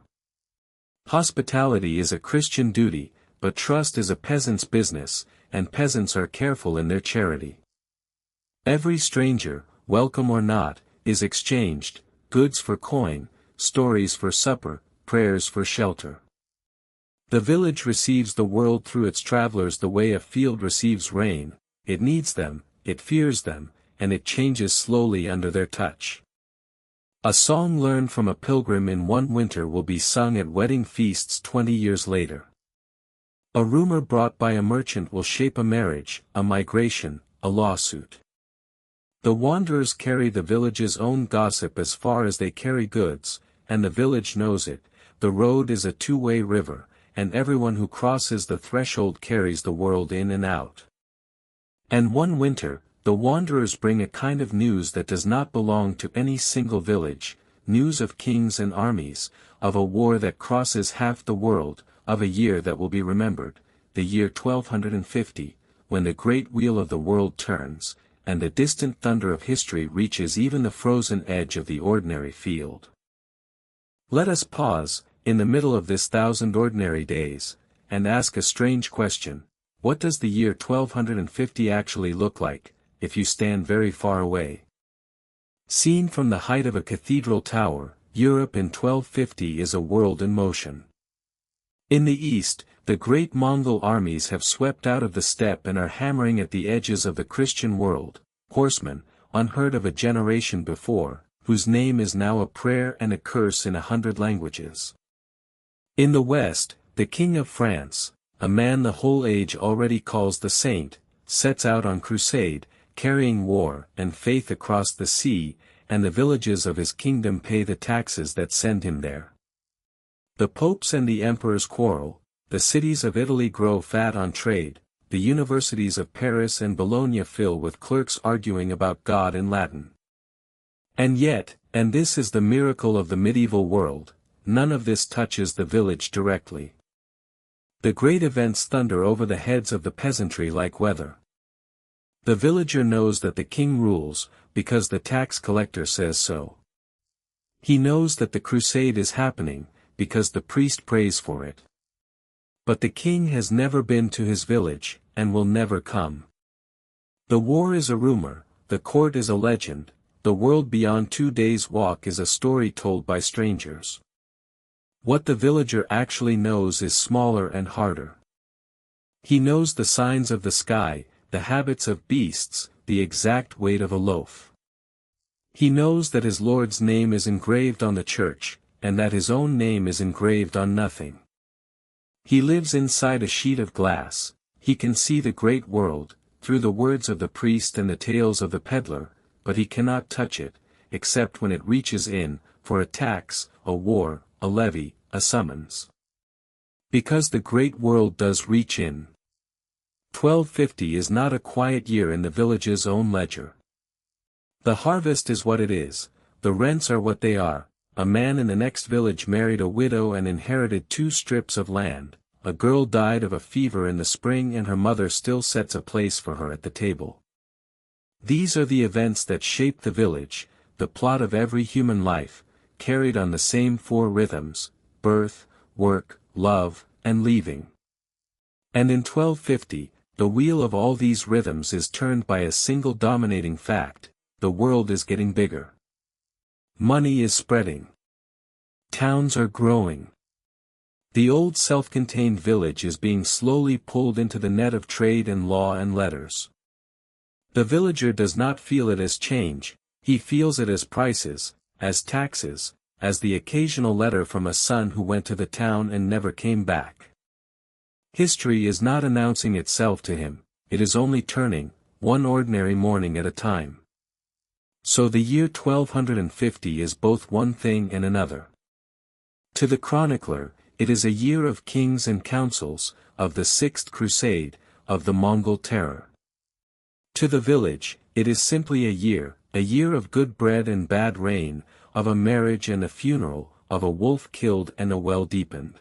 Hospitality is a Christian duty, but trust is a peasant's business, and peasants are careful in their charity. Every stranger, welcome or not, is exchanged, goods for coin, stories for supper, prayers for shelter. The village receives the world through its travelers the way a field receives rain: it needs them, it fears them, and it changes slowly under their touch. A song learned from a pilgrim in one winter will be sung at wedding feasts 20 years later. A rumor brought by a merchant will shape a marriage, a migration, a lawsuit. The wanderers carry the village's own gossip as far as they carry goods, and the village knows it. The road is a two-way river, and everyone who crosses the threshold carries the world in and out. And one winter, the wanderers bring a kind of news that does not belong to any single village: news of kings and armies, of a war that crosses half the world, of a year that will be remembered, the year 1250, when the great wheel of the world turns, and the distant thunder of history reaches even the frozen edge of the ordinary field. Let us pause, in the middle of this 1,000 ordinary days, and ask a strange question: what does the year 1250 actually look like, if you stand very far away? Seen from the height of a cathedral tower, Europe in 1250 is a world in motion. In the east, the great Mongol armies have swept out of the steppe and are hammering at the edges of the Christian world, horsemen, unheard of a generation before, whose name is now a prayer and a curse in 100 languages. In the west, the King of France, a man the whole age already calls the saint, sets out on crusade, carrying war and faith across the sea, and the villages of his kingdom pay the taxes that send him there. The popes and the emperors quarrel, the cities of Italy grow fat on trade, the universities of Paris and Bologna fill with clerks arguing about God in Latin. And yet, and this is the miracle of the medieval world, none of this touches the village directly. The great events thunder over the heads of the peasantry like weather. The villager knows that the king rules, because the tax collector says so. He knows that the crusade is happening, because the priest prays for it. But the king has never been to his village, and will never come. The war is a rumor, the court is a legend, the world beyond 2 days' walk is a story told by strangers. What the villager actually knows is smaller and harder. He knows the signs of the sky, the habits of beasts, the exact weight of a loaf. He knows that his Lord's name is engraved on the church, and that his own name is engraved on nothing. He lives inside a sheet of glass, he can see the great world, through the words of the priest and the tales of the peddler, but he cannot touch it, except when it reaches in, for a tax, a war, a levy, a summons. Because the great world does reach in. 1250 is not a quiet year in the village's own ledger. The harvest is what it is, the rents are what they are. A man in the next village married a widow and inherited 2 strips of land, a girl died of a fever in the spring and her mother still sets a place for her at the table. These are the events that shape the village, the plot of every human life, carried on the same 4 rhythms, birth, work, love, and leaving. And in 1250, the wheel of all these rhythms is turned by a single dominating fact: the world is getting bigger. Money is spreading. Towns are growing. The old self-contained village is being slowly pulled into the net of trade and law and letters. The villager does not feel it as change, he feels it as prices, as taxes, as the occasional letter from a son who went to the town and never came back. History is not announcing itself to him, it is only turning, one ordinary morning at a time. So the year 1250 is both one thing and another. To the chronicler, it is a year of kings and councils, of the Sixth Crusade, of the Mongol terror. To the village, it is simply a year of good bread and bad rain, of a marriage and a funeral, of a wolf killed and a well deepened.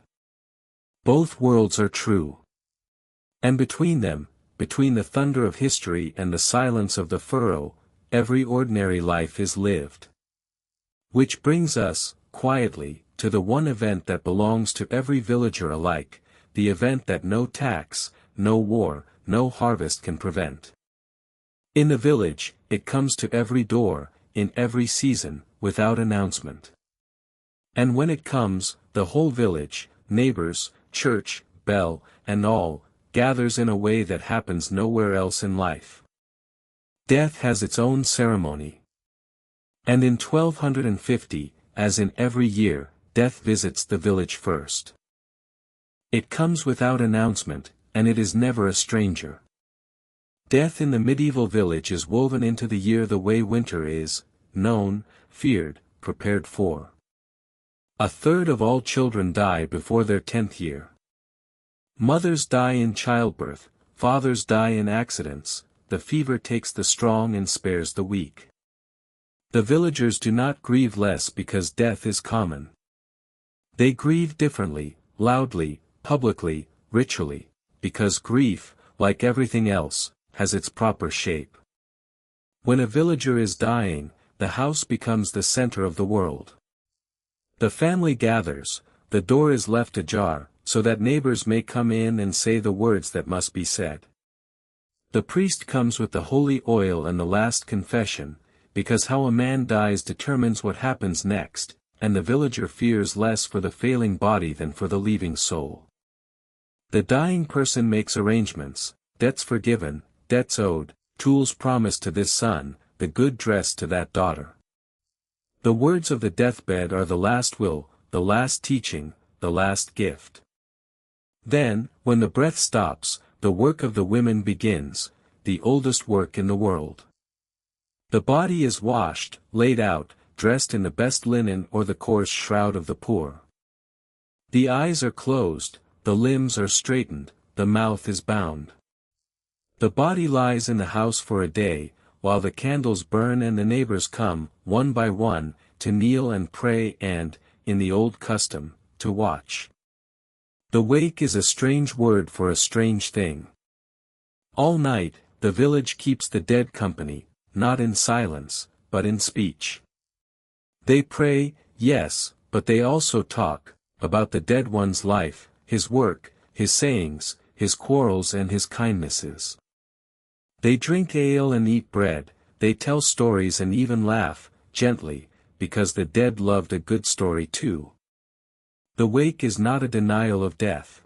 Both worlds are true. And between them, between the thunder of history and the silence of the furrow, every ordinary life is lived. Which brings us, quietly, to the one event that belongs to every villager alike, the event that no tax, no war, no harvest can prevent. In the village, it comes to every door, in every season, without announcement. And when it comes, the whole village, neighbors, church, bell, and all, gathers in a way that happens nowhere else in life. Death has its own ceremony. And in 1250, as in every year, death visits the village first. It comes without announcement, and it is never a stranger. Death in the medieval village is woven into the year the way winter is, known, feared, prepared for. A third of all children die before their 10th year. Mothers die in childbirth, fathers die in accidents, the fever takes the strong and spares the weak. The villagers do not grieve less because death is common. They grieve differently, loudly, publicly, ritually, because grief, like everything else, has its proper shape. When a villager is dying, the house becomes the center of the world. The family gathers, the door is left ajar, so that neighbors may come in and say the words that must be said. The priest comes with the holy oil and the last confession, because how a man dies determines what happens next, and the villager fears less for the failing body than for the leaving soul. The dying person makes arrangements, debts forgiven, debts owed, tools promised to this son, the good dress to that daughter. The words of the deathbed are the last will, the last teaching, the last gift. Then, when the breath stops, the work of the women begins, the oldest work in the world. The body is washed, laid out, dressed in the best linen or the coarse shroud of the poor. The eyes are closed, the limbs are straightened, the mouth is bound. The body lies in the house for a day, while the candles burn and the neighbors come, one by one, to kneel and pray and, in the old custom, to watch. The wake is a strange word for a strange thing. All night, the village keeps the dead company, not in silence, but in speech. They pray, yes, but they also talk, about the dead one's life, his work, his sayings, his quarrels and his kindnesses. They drink ale and eat bread, they tell stories and even laugh, gently, because the dead loved a good story too. The wake is not a denial of death.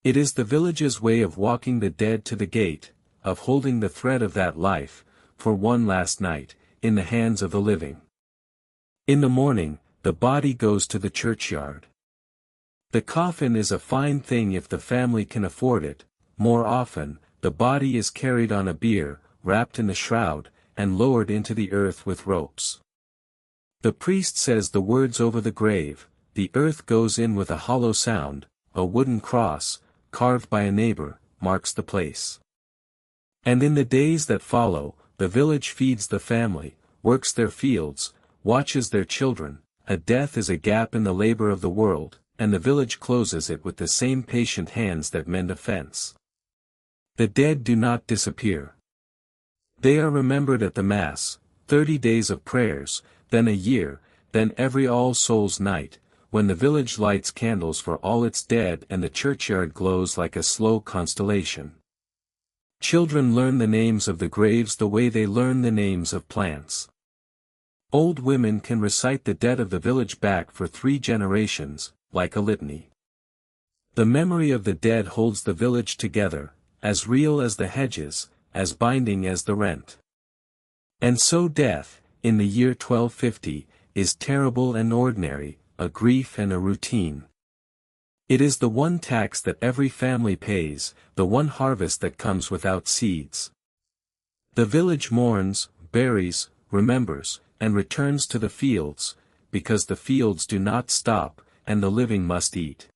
It is the village's way of walking the dead to the gate, of holding the thread of that life, for one last night, in the hands of the living. In the morning, the body goes to the churchyard. The coffin is a fine thing if the family can afford it. More often, the body is carried on a bier, wrapped in the shroud, and lowered into the earth with ropes. The priest says the words over the grave, the earth goes in with a hollow sound, a wooden cross, carved by a neighbor, marks the place. And in the days that follow, the village feeds the family, works their fields, watches their children. A death is a gap in the labor of the world, and the village closes it with the same patient hands that mend a fence. The dead do not disappear. They are remembered at the Mass, 30 days of prayers, then a year, then every All Souls' night, when the village lights candles for all its dead and the churchyard glows like a slow constellation. Children learn the names of the graves the way they learn the names of plants. Old women can recite the dead of the village back for 3 generations, like a litany. The memory of the dead holds the village together, as real as the hedges, as binding as the rent. And so death, in the year 1250, is terrible and ordinary, a grief and a routine. It is the one tax that every family pays, the one harvest that comes without seeds. The village mourns, buries, remembers, and returns to the fields, because the fields do not stop, and the living must eat.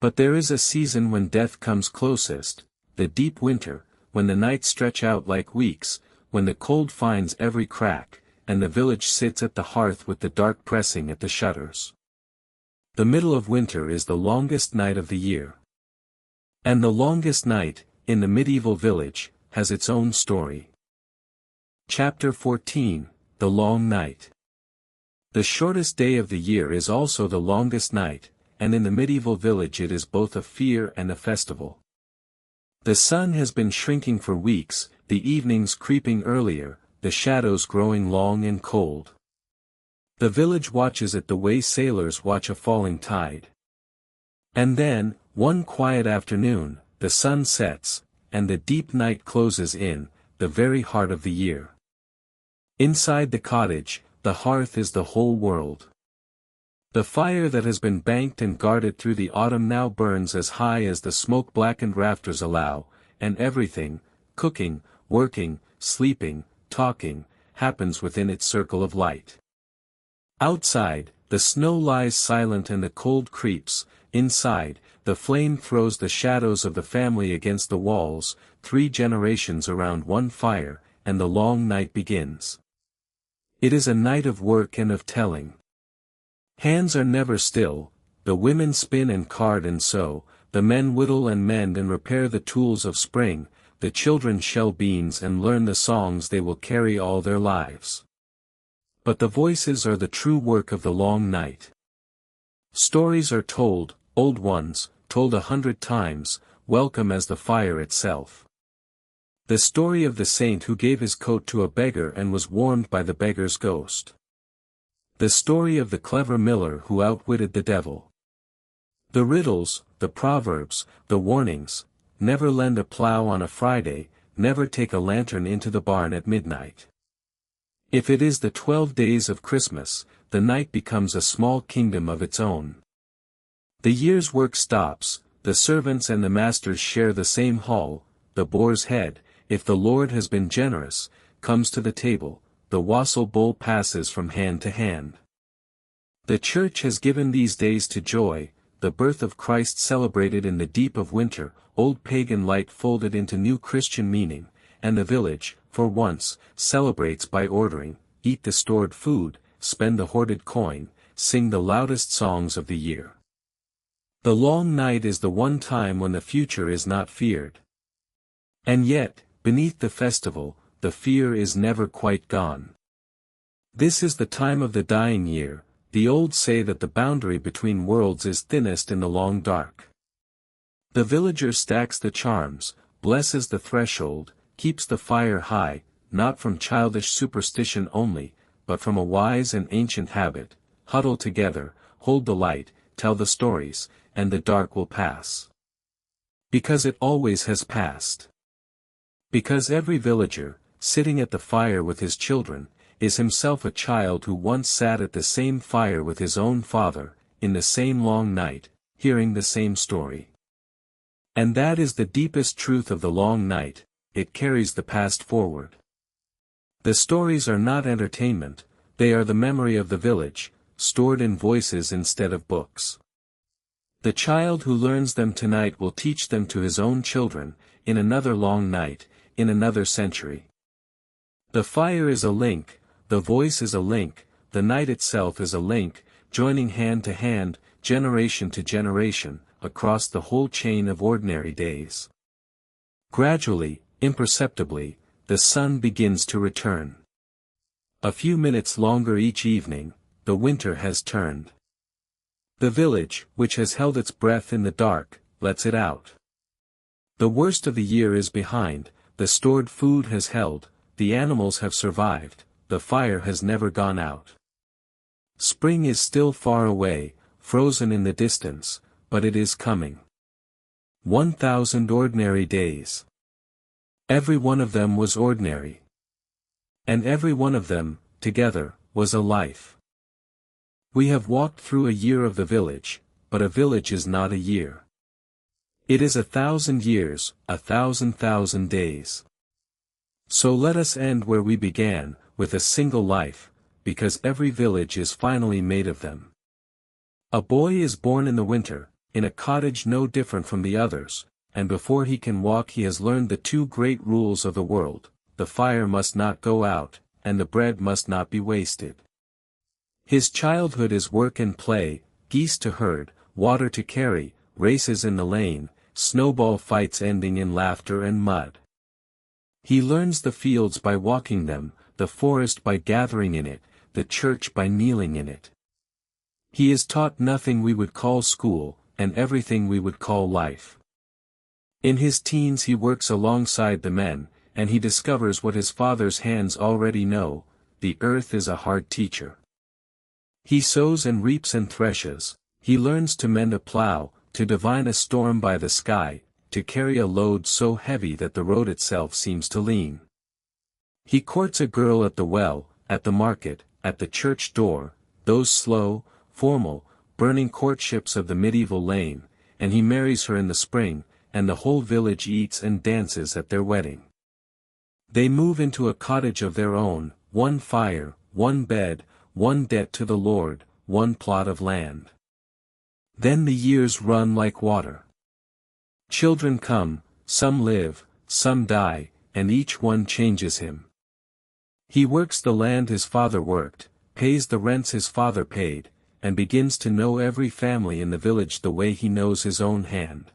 But there is a season when death comes closest, the deep winter, when the nights stretch out like weeks, when the cold finds every crack, and the village sits at the hearth with the dark pressing at the shutters. The middle of winter is the longest night of the year. And the longest night, in the medieval village, has its own story. Chapter 14, The Long Night. The shortest day of the year is also the longest night, and in the medieval village it is both a fear and a festival. The sun has been shrinking for weeks, the evenings creeping earlier, the shadows growing long and cold. The village watches it the way sailors watch a falling tide. And then, one quiet afternoon, the sun sets, and the deep night closes in, the very heart of the year. Inside the cottage, the hearth is the whole world. The fire that has been banked and guarded through the autumn now burns as high as the smoke-blackened rafters allow, and everything, cooking, working, sleeping, talking, happens within its circle of light. Outside, the snow lies silent and the cold creeps. Inside, the flame throws the shadows of the family against the walls, 3 generations around one fire, and the long night begins. It is a night of work and of telling. Hands are never still, the women spin and card and sew, the men whittle and mend and repair the tools of spring, the children shell beans and learn the songs they will carry all their lives. But the voices are the true work of the long night. Stories are told, old ones, told 100 times, welcome as the fire itself. The story of the saint who gave his coat to a beggar and was warmed by the beggar's ghost. The story of the clever miller who outwitted the devil. The riddles, the proverbs, the warnings: never lend a plow on a Friday, never take a lantern into the barn at midnight. If it is the 12 days of Christmas, the night becomes a small kingdom of its own. The year's work stops, the servants and the masters share the same hall, the boar's head, if the Lord has been generous, comes to the table, the wassail bowl passes from hand to hand. The Church has given these days to joy, the birth of Christ celebrated in the deep of winter, old pagan light folded into new Christian meaning, and the village, for once, celebrates by ordering, eat the stored food, spend the hoarded coin, sing the loudest songs of the year. The long night is the one time when the future is not feared. And yet, beneath the festival, the fear is never quite gone. This is the time of the dying year. The old say that the boundary between worlds is thinnest in the long dark. The villager stacks the charms, blesses the threshold, keeps the fire high, not from childish superstition only, but from a wise and ancient habit. Huddle together, hold the light, tell the stories, and the dark will pass. Because it always has passed. Because every villager, sitting at the fire with his children, is himself a child who once sat at the same fire with his own father, in the same long night, hearing the same story. And that is the deepest truth of the long night, it carries the past forward. The stories are not entertainment, they are the memory of the village, stored in voices instead of books. The child who learns them tonight will teach them to his own children, in another long night, in another century. The fire is a link, the voice is a link, the night itself is a link, joining hand to hand, generation to generation, across the whole chain of ordinary days. Gradually, imperceptibly, the sun begins to return. A few minutes longer each evening, the winter has turned. The village, which has held its breath in the dark, lets it out. The worst of the year is behind, the stored food has held, the animals have survived, the fire has never gone out. Spring is still far away, frozen in the distance, but it is coming. 1,000 ordinary days. Every one of them was ordinary. And every one of them, together, was a life. We have walked through a year of the village, but a village is not a year. It is 1,000 years, 1,000 days. So let us end where we began, with a single life, because every village is finally made of them. A boy is born in the winter, in a cottage no different from the others, and before he can walk he has learned the two great rules of the world: the fire must not go out, and the bread must not be wasted. His childhood is work and play, geese to herd, water to carry, races in the lane, snowball fights ending in laughter and mud. He learns the fields by walking them, the forest by gathering in it, the church by kneeling in it. He is taught nothing we would call school, and everything we would call life. In his teens he works alongside the men, and he discovers what his father's hands already know: the earth is a hard teacher. He sows and reaps and threshes, he learns to mend a plow, to divine a storm by the sky, to carry a load so heavy that the road itself seems to lean. He courts a girl at the well, at the market, at the church door, those slow, formal, burning courtships of the medieval lane, and he marries her in the spring, and the whole village eats and dances at their wedding. They move into a cottage of their own, one fire, one bed, one debt to the Lord, one plot of land. Then the years run like water. Children come, some live, some die, and each one changes him. He works the land his father worked, pays the rents his father paid, and begins to know every family in the village the way he knows his own hand.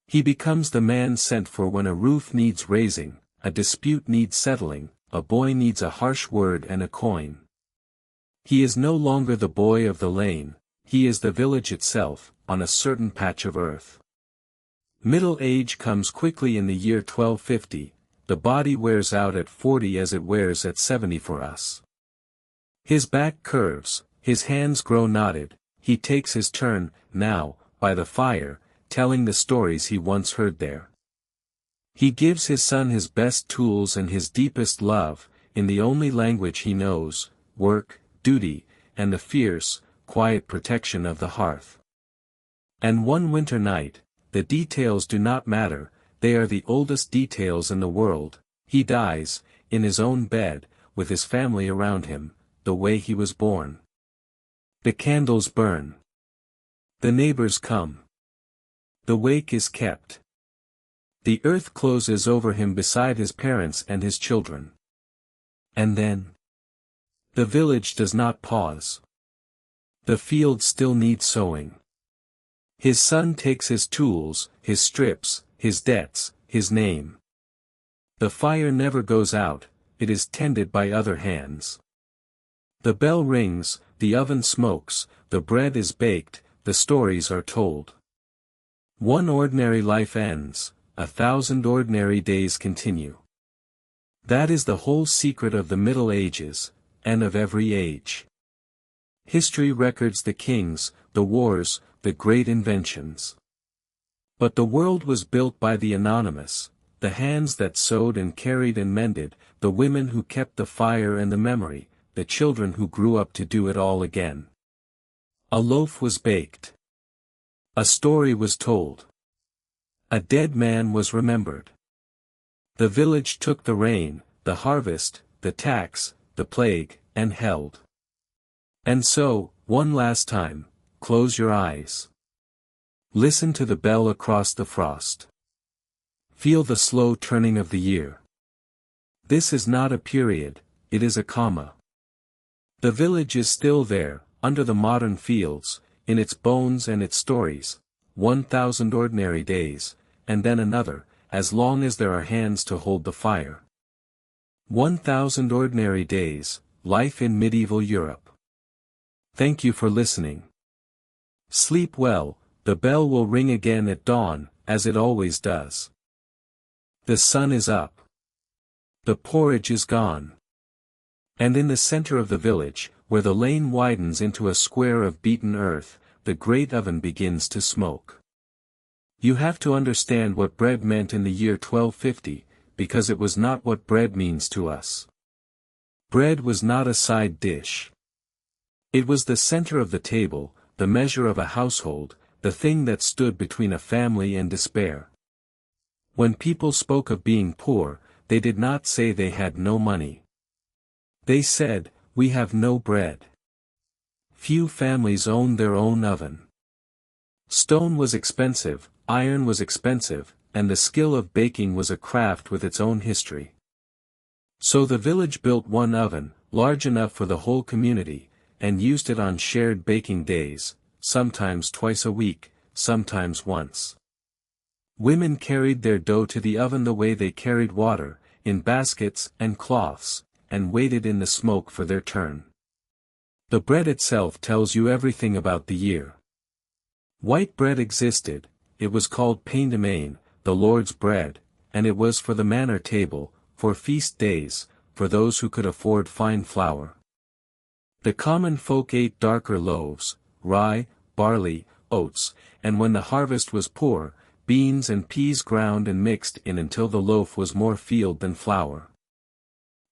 He becomes the man sent for when a roof needs raising, a dispute needs settling, a boy needs a harsh word and a coin. He is no longer the boy of the lane, he is the village itself, on a certain patch of earth. Middle age comes quickly in the year 1250, the body wears out at 40 as it wears at 70 for us. His back curves, his hands grow knotted, he takes his turn, now, by the fire, telling the stories he once heard there. He gives his son his best tools and his deepest love, in the only language he knows, work, duty, and the fierce, quiet protection of the hearth. And one winter night, the details do not matter, they are the oldest details in the world, he dies, in his own bed, with his family around him, the way he was born. The candles burn. The neighbors come. The wake is kept. The earth closes over him beside his parents and his children. And then? The village does not pause. The field still needs sowing. His son takes his tools, his strips, his debts, his name. The fire never goes out, it is tended by other hands. The bell rings, the oven smokes, the bread is baked, the stories are told. One ordinary life ends, 1,000 ordinary days continue. That is the whole secret of the Middle Ages, and of every age. History records the kings, the wars, the great inventions. But the world was built by the anonymous, the hands that sewed and carried and mended, the women who kept the fire and the memory, the children who grew up to do it all again. A loaf was baked. A story was told. A dead man was remembered. The village took the rain, the harvest, the tax, the plague, and held. And so, one last time, close your eyes. Listen to the bell across the frost. Feel the slow turning of the year. This is not a period, it is a comma. The village is still there, under the modern fields, in its bones and its stories, 1,000 ordinary days, and then another, as long as there are hands to hold the fire. 1,000 ordinary days, life in medieval Europe. Thank you for listening. Sleep well, the bell will ring again at dawn, as it always does. The sun is up. The porridge is gone. And in the center of the village, where the lane widens into a square of beaten earth, the great oven begins to smoke. You have to understand what bread meant in the year 1250, because it was not what bread means to us. Bread was not a side dish. It was the center of the table, the measure of a household, the thing that stood between a family and despair. When people spoke of being poor, they did not say they had no money. They said, we have no bread. Few families owned their own oven. Stone was expensive, iron was expensive, and the skill of baking was a craft with its own history. So the village built one oven, large enough for the whole community, and used it on shared baking days, sometimes twice a week, sometimes once. Women carried their dough to the oven the way they carried water, in baskets and cloths, and waited in the smoke for their turn. The bread itself tells you everything about the year. White bread existed, it was called pain de main, the Lord's bread, and it was for the manor table, for feast days, for those who could afford fine flour. The common folk ate darker loaves, rye, barley, oats, and when the harvest was poor, beans and peas ground and mixed in until the loaf was more field than flour.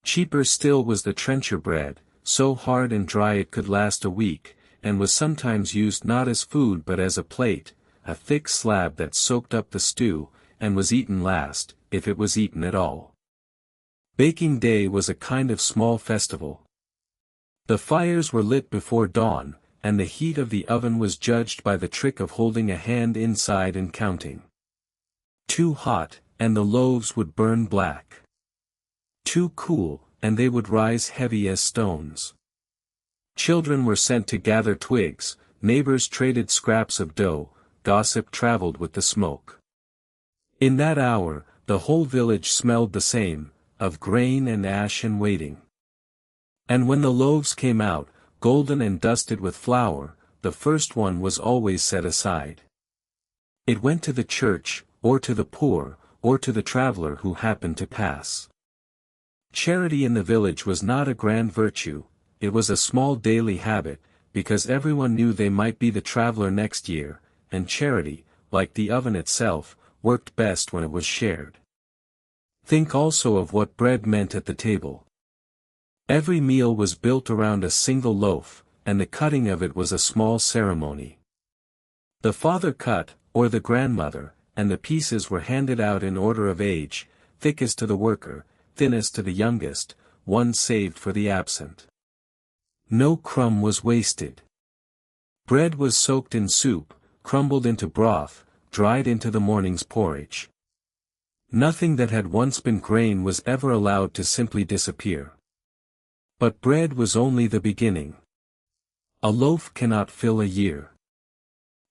Cheaper still was the trencher bread, so hard and dry it could last a week, and was sometimes used not as food but as a plate, a thick slab that soaked up the stew, and was eaten last, if it was eaten at all. Baking day was a kind of small festival. The fires were lit before dawn, and the heat of the oven was judged by the trick of holding a hand inside and counting. Too hot, and the loaves would burn black. Too cool, and they would rise heavy as stones. Children were sent to gather twigs, neighbors traded scraps of dough, gossip traveled with the smoke. In that hour, the whole village smelled the same, of grain and ash and waiting. And when the loaves came out, golden and dusted with flour, the first one was always set aside. It went to the church, or to the poor, or to the traveler who happened to pass. Charity in the village was not a grand virtue, it was a small daily habit, because everyone knew they might be the traveler next year, and charity, like the oven itself, worked best when it was shared. Think also of what bread meant at the table. Every meal was built around a single loaf, and the cutting of it was a small ceremony. The father cut, or the grandmother, and the pieces were handed out in order of age, thickest to the worker, thinnest to the youngest, one saved for the absent. No crumb was wasted. Bread was soaked in soup, crumbled into broth, dried into the morning's porridge. Nothing that had once been grain was ever allowed to simply disappear. But bread was only the beginning. A loaf cannot fill a year.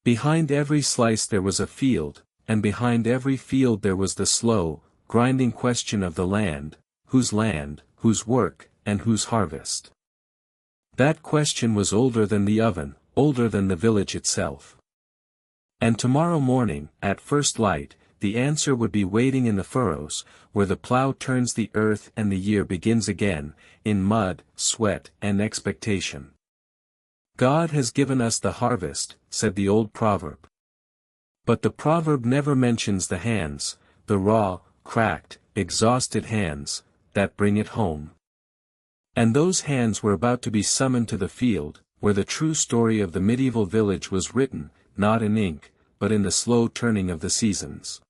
Behind every slice there was a field, and behind every field there was the slow, grinding question of the land, whose work, and whose harvest. That question was older than the oven, older than the village itself. And tomorrow morning, at first light, the answer would be waiting in the furrows, where the plow turns the earth and the year begins again, in mud, sweat, and expectation. God has given us the harvest, said the old proverb. But the proverb never mentions the hands, the raw, cracked, exhausted hands, that bring it home. And those hands were about to be summoned to the field, where the true story of the medieval village was written, not in ink, but in the slow turning of the seasons.